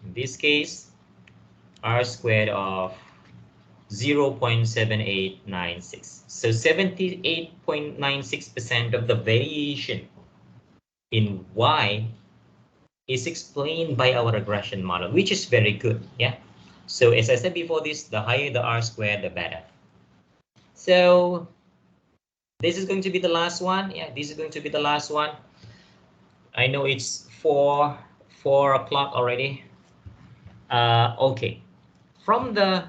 Speaker 1: in this case, R squared of 0.7896. So 78.96% of the variation in Y is explained by our regression model, which is very good. Yeah. So as I said before this, the higher the R squared, the better. So this is going to be the last one. Yeah, this is going to be the last one. I know it's 4 o'clock already. Okay. From the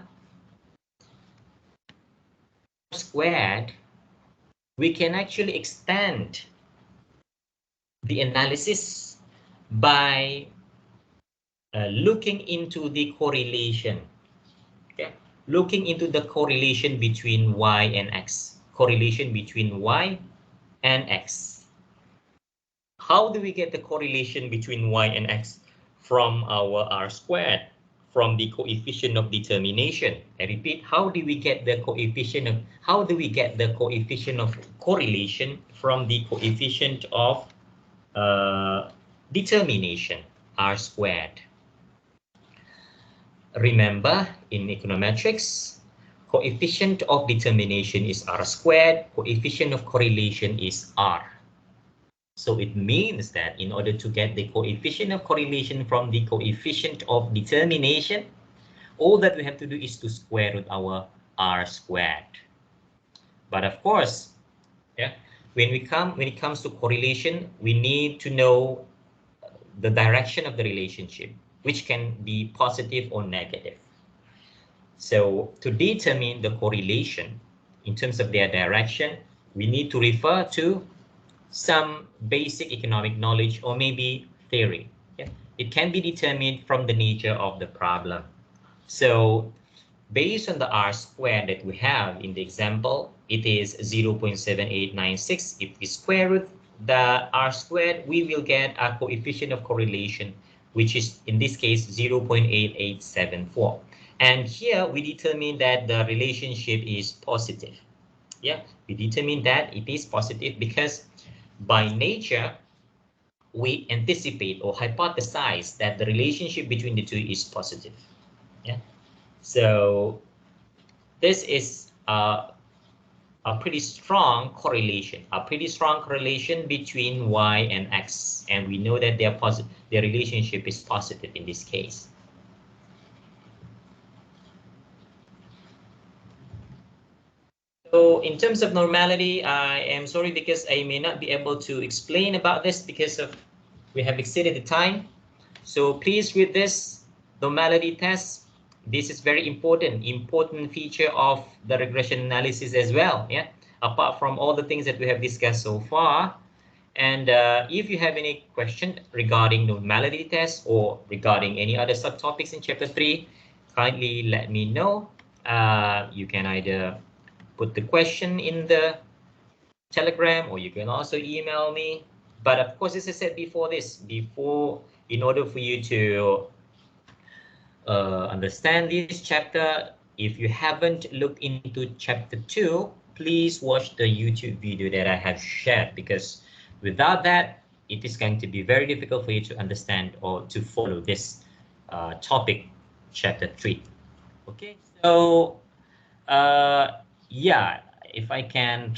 Speaker 1: squared, we can actually extend the analysis by looking into the correlation. Okay, looking into the correlation between Y and X. Correlation between Y and X. How do we get the correlation between Y and X from our R squared? from the coefficient of determination. I repeat, how do we get the coefficient of correlation from the coefficient of determination, r squared? Remember, in econometrics, coefficient of determination is r squared, coefficient of correlation is r. So it means that in order to get the coefficient of correlation from the coefficient of determination, all that we have to do is to square root our r squared. But of course, yeah, when it comes to correlation, we need to know the direction of the relationship, which can be positive or negative. So to determine the correlation in terms of their direction, we need to refer to some basic economic knowledge or maybe theory. Yeah? It can be determined from the nature of the problem. So based on the r squared that we have in the example, it is 0.7896. If we square root the r squared, we will get a coefficient of correlation, which is in this case 0.8874. And here we determine that the relationship is positive. Yeah, we determine that it is positive because by nature, we anticipate or hypothesize that the relationship between the two is positive. Yeah. So this is a pretty strong correlation, between y and x, and we know that their relationship is positive in this case. So in terms of normality, I am sorry because I may not be able to explain about this because of we have exceeded the time. So please read this normality test. This is very important feature of the regression analysis as well. Yeah, apart from all the things that we have discussed so far. And if you have any question regarding normality test or regarding any other subtopics in chapter 3, kindly let me know. You can either put the question in the Telegram, or you can also email me. But of course, as I said before in order for you to understand this chapter, if you haven't looked into chapter 2, please watch the YouTube video that I have shared, because without that, it is going to be very difficult for you to understand or to follow this topic, chapter 3. Okay, so yeah, if I can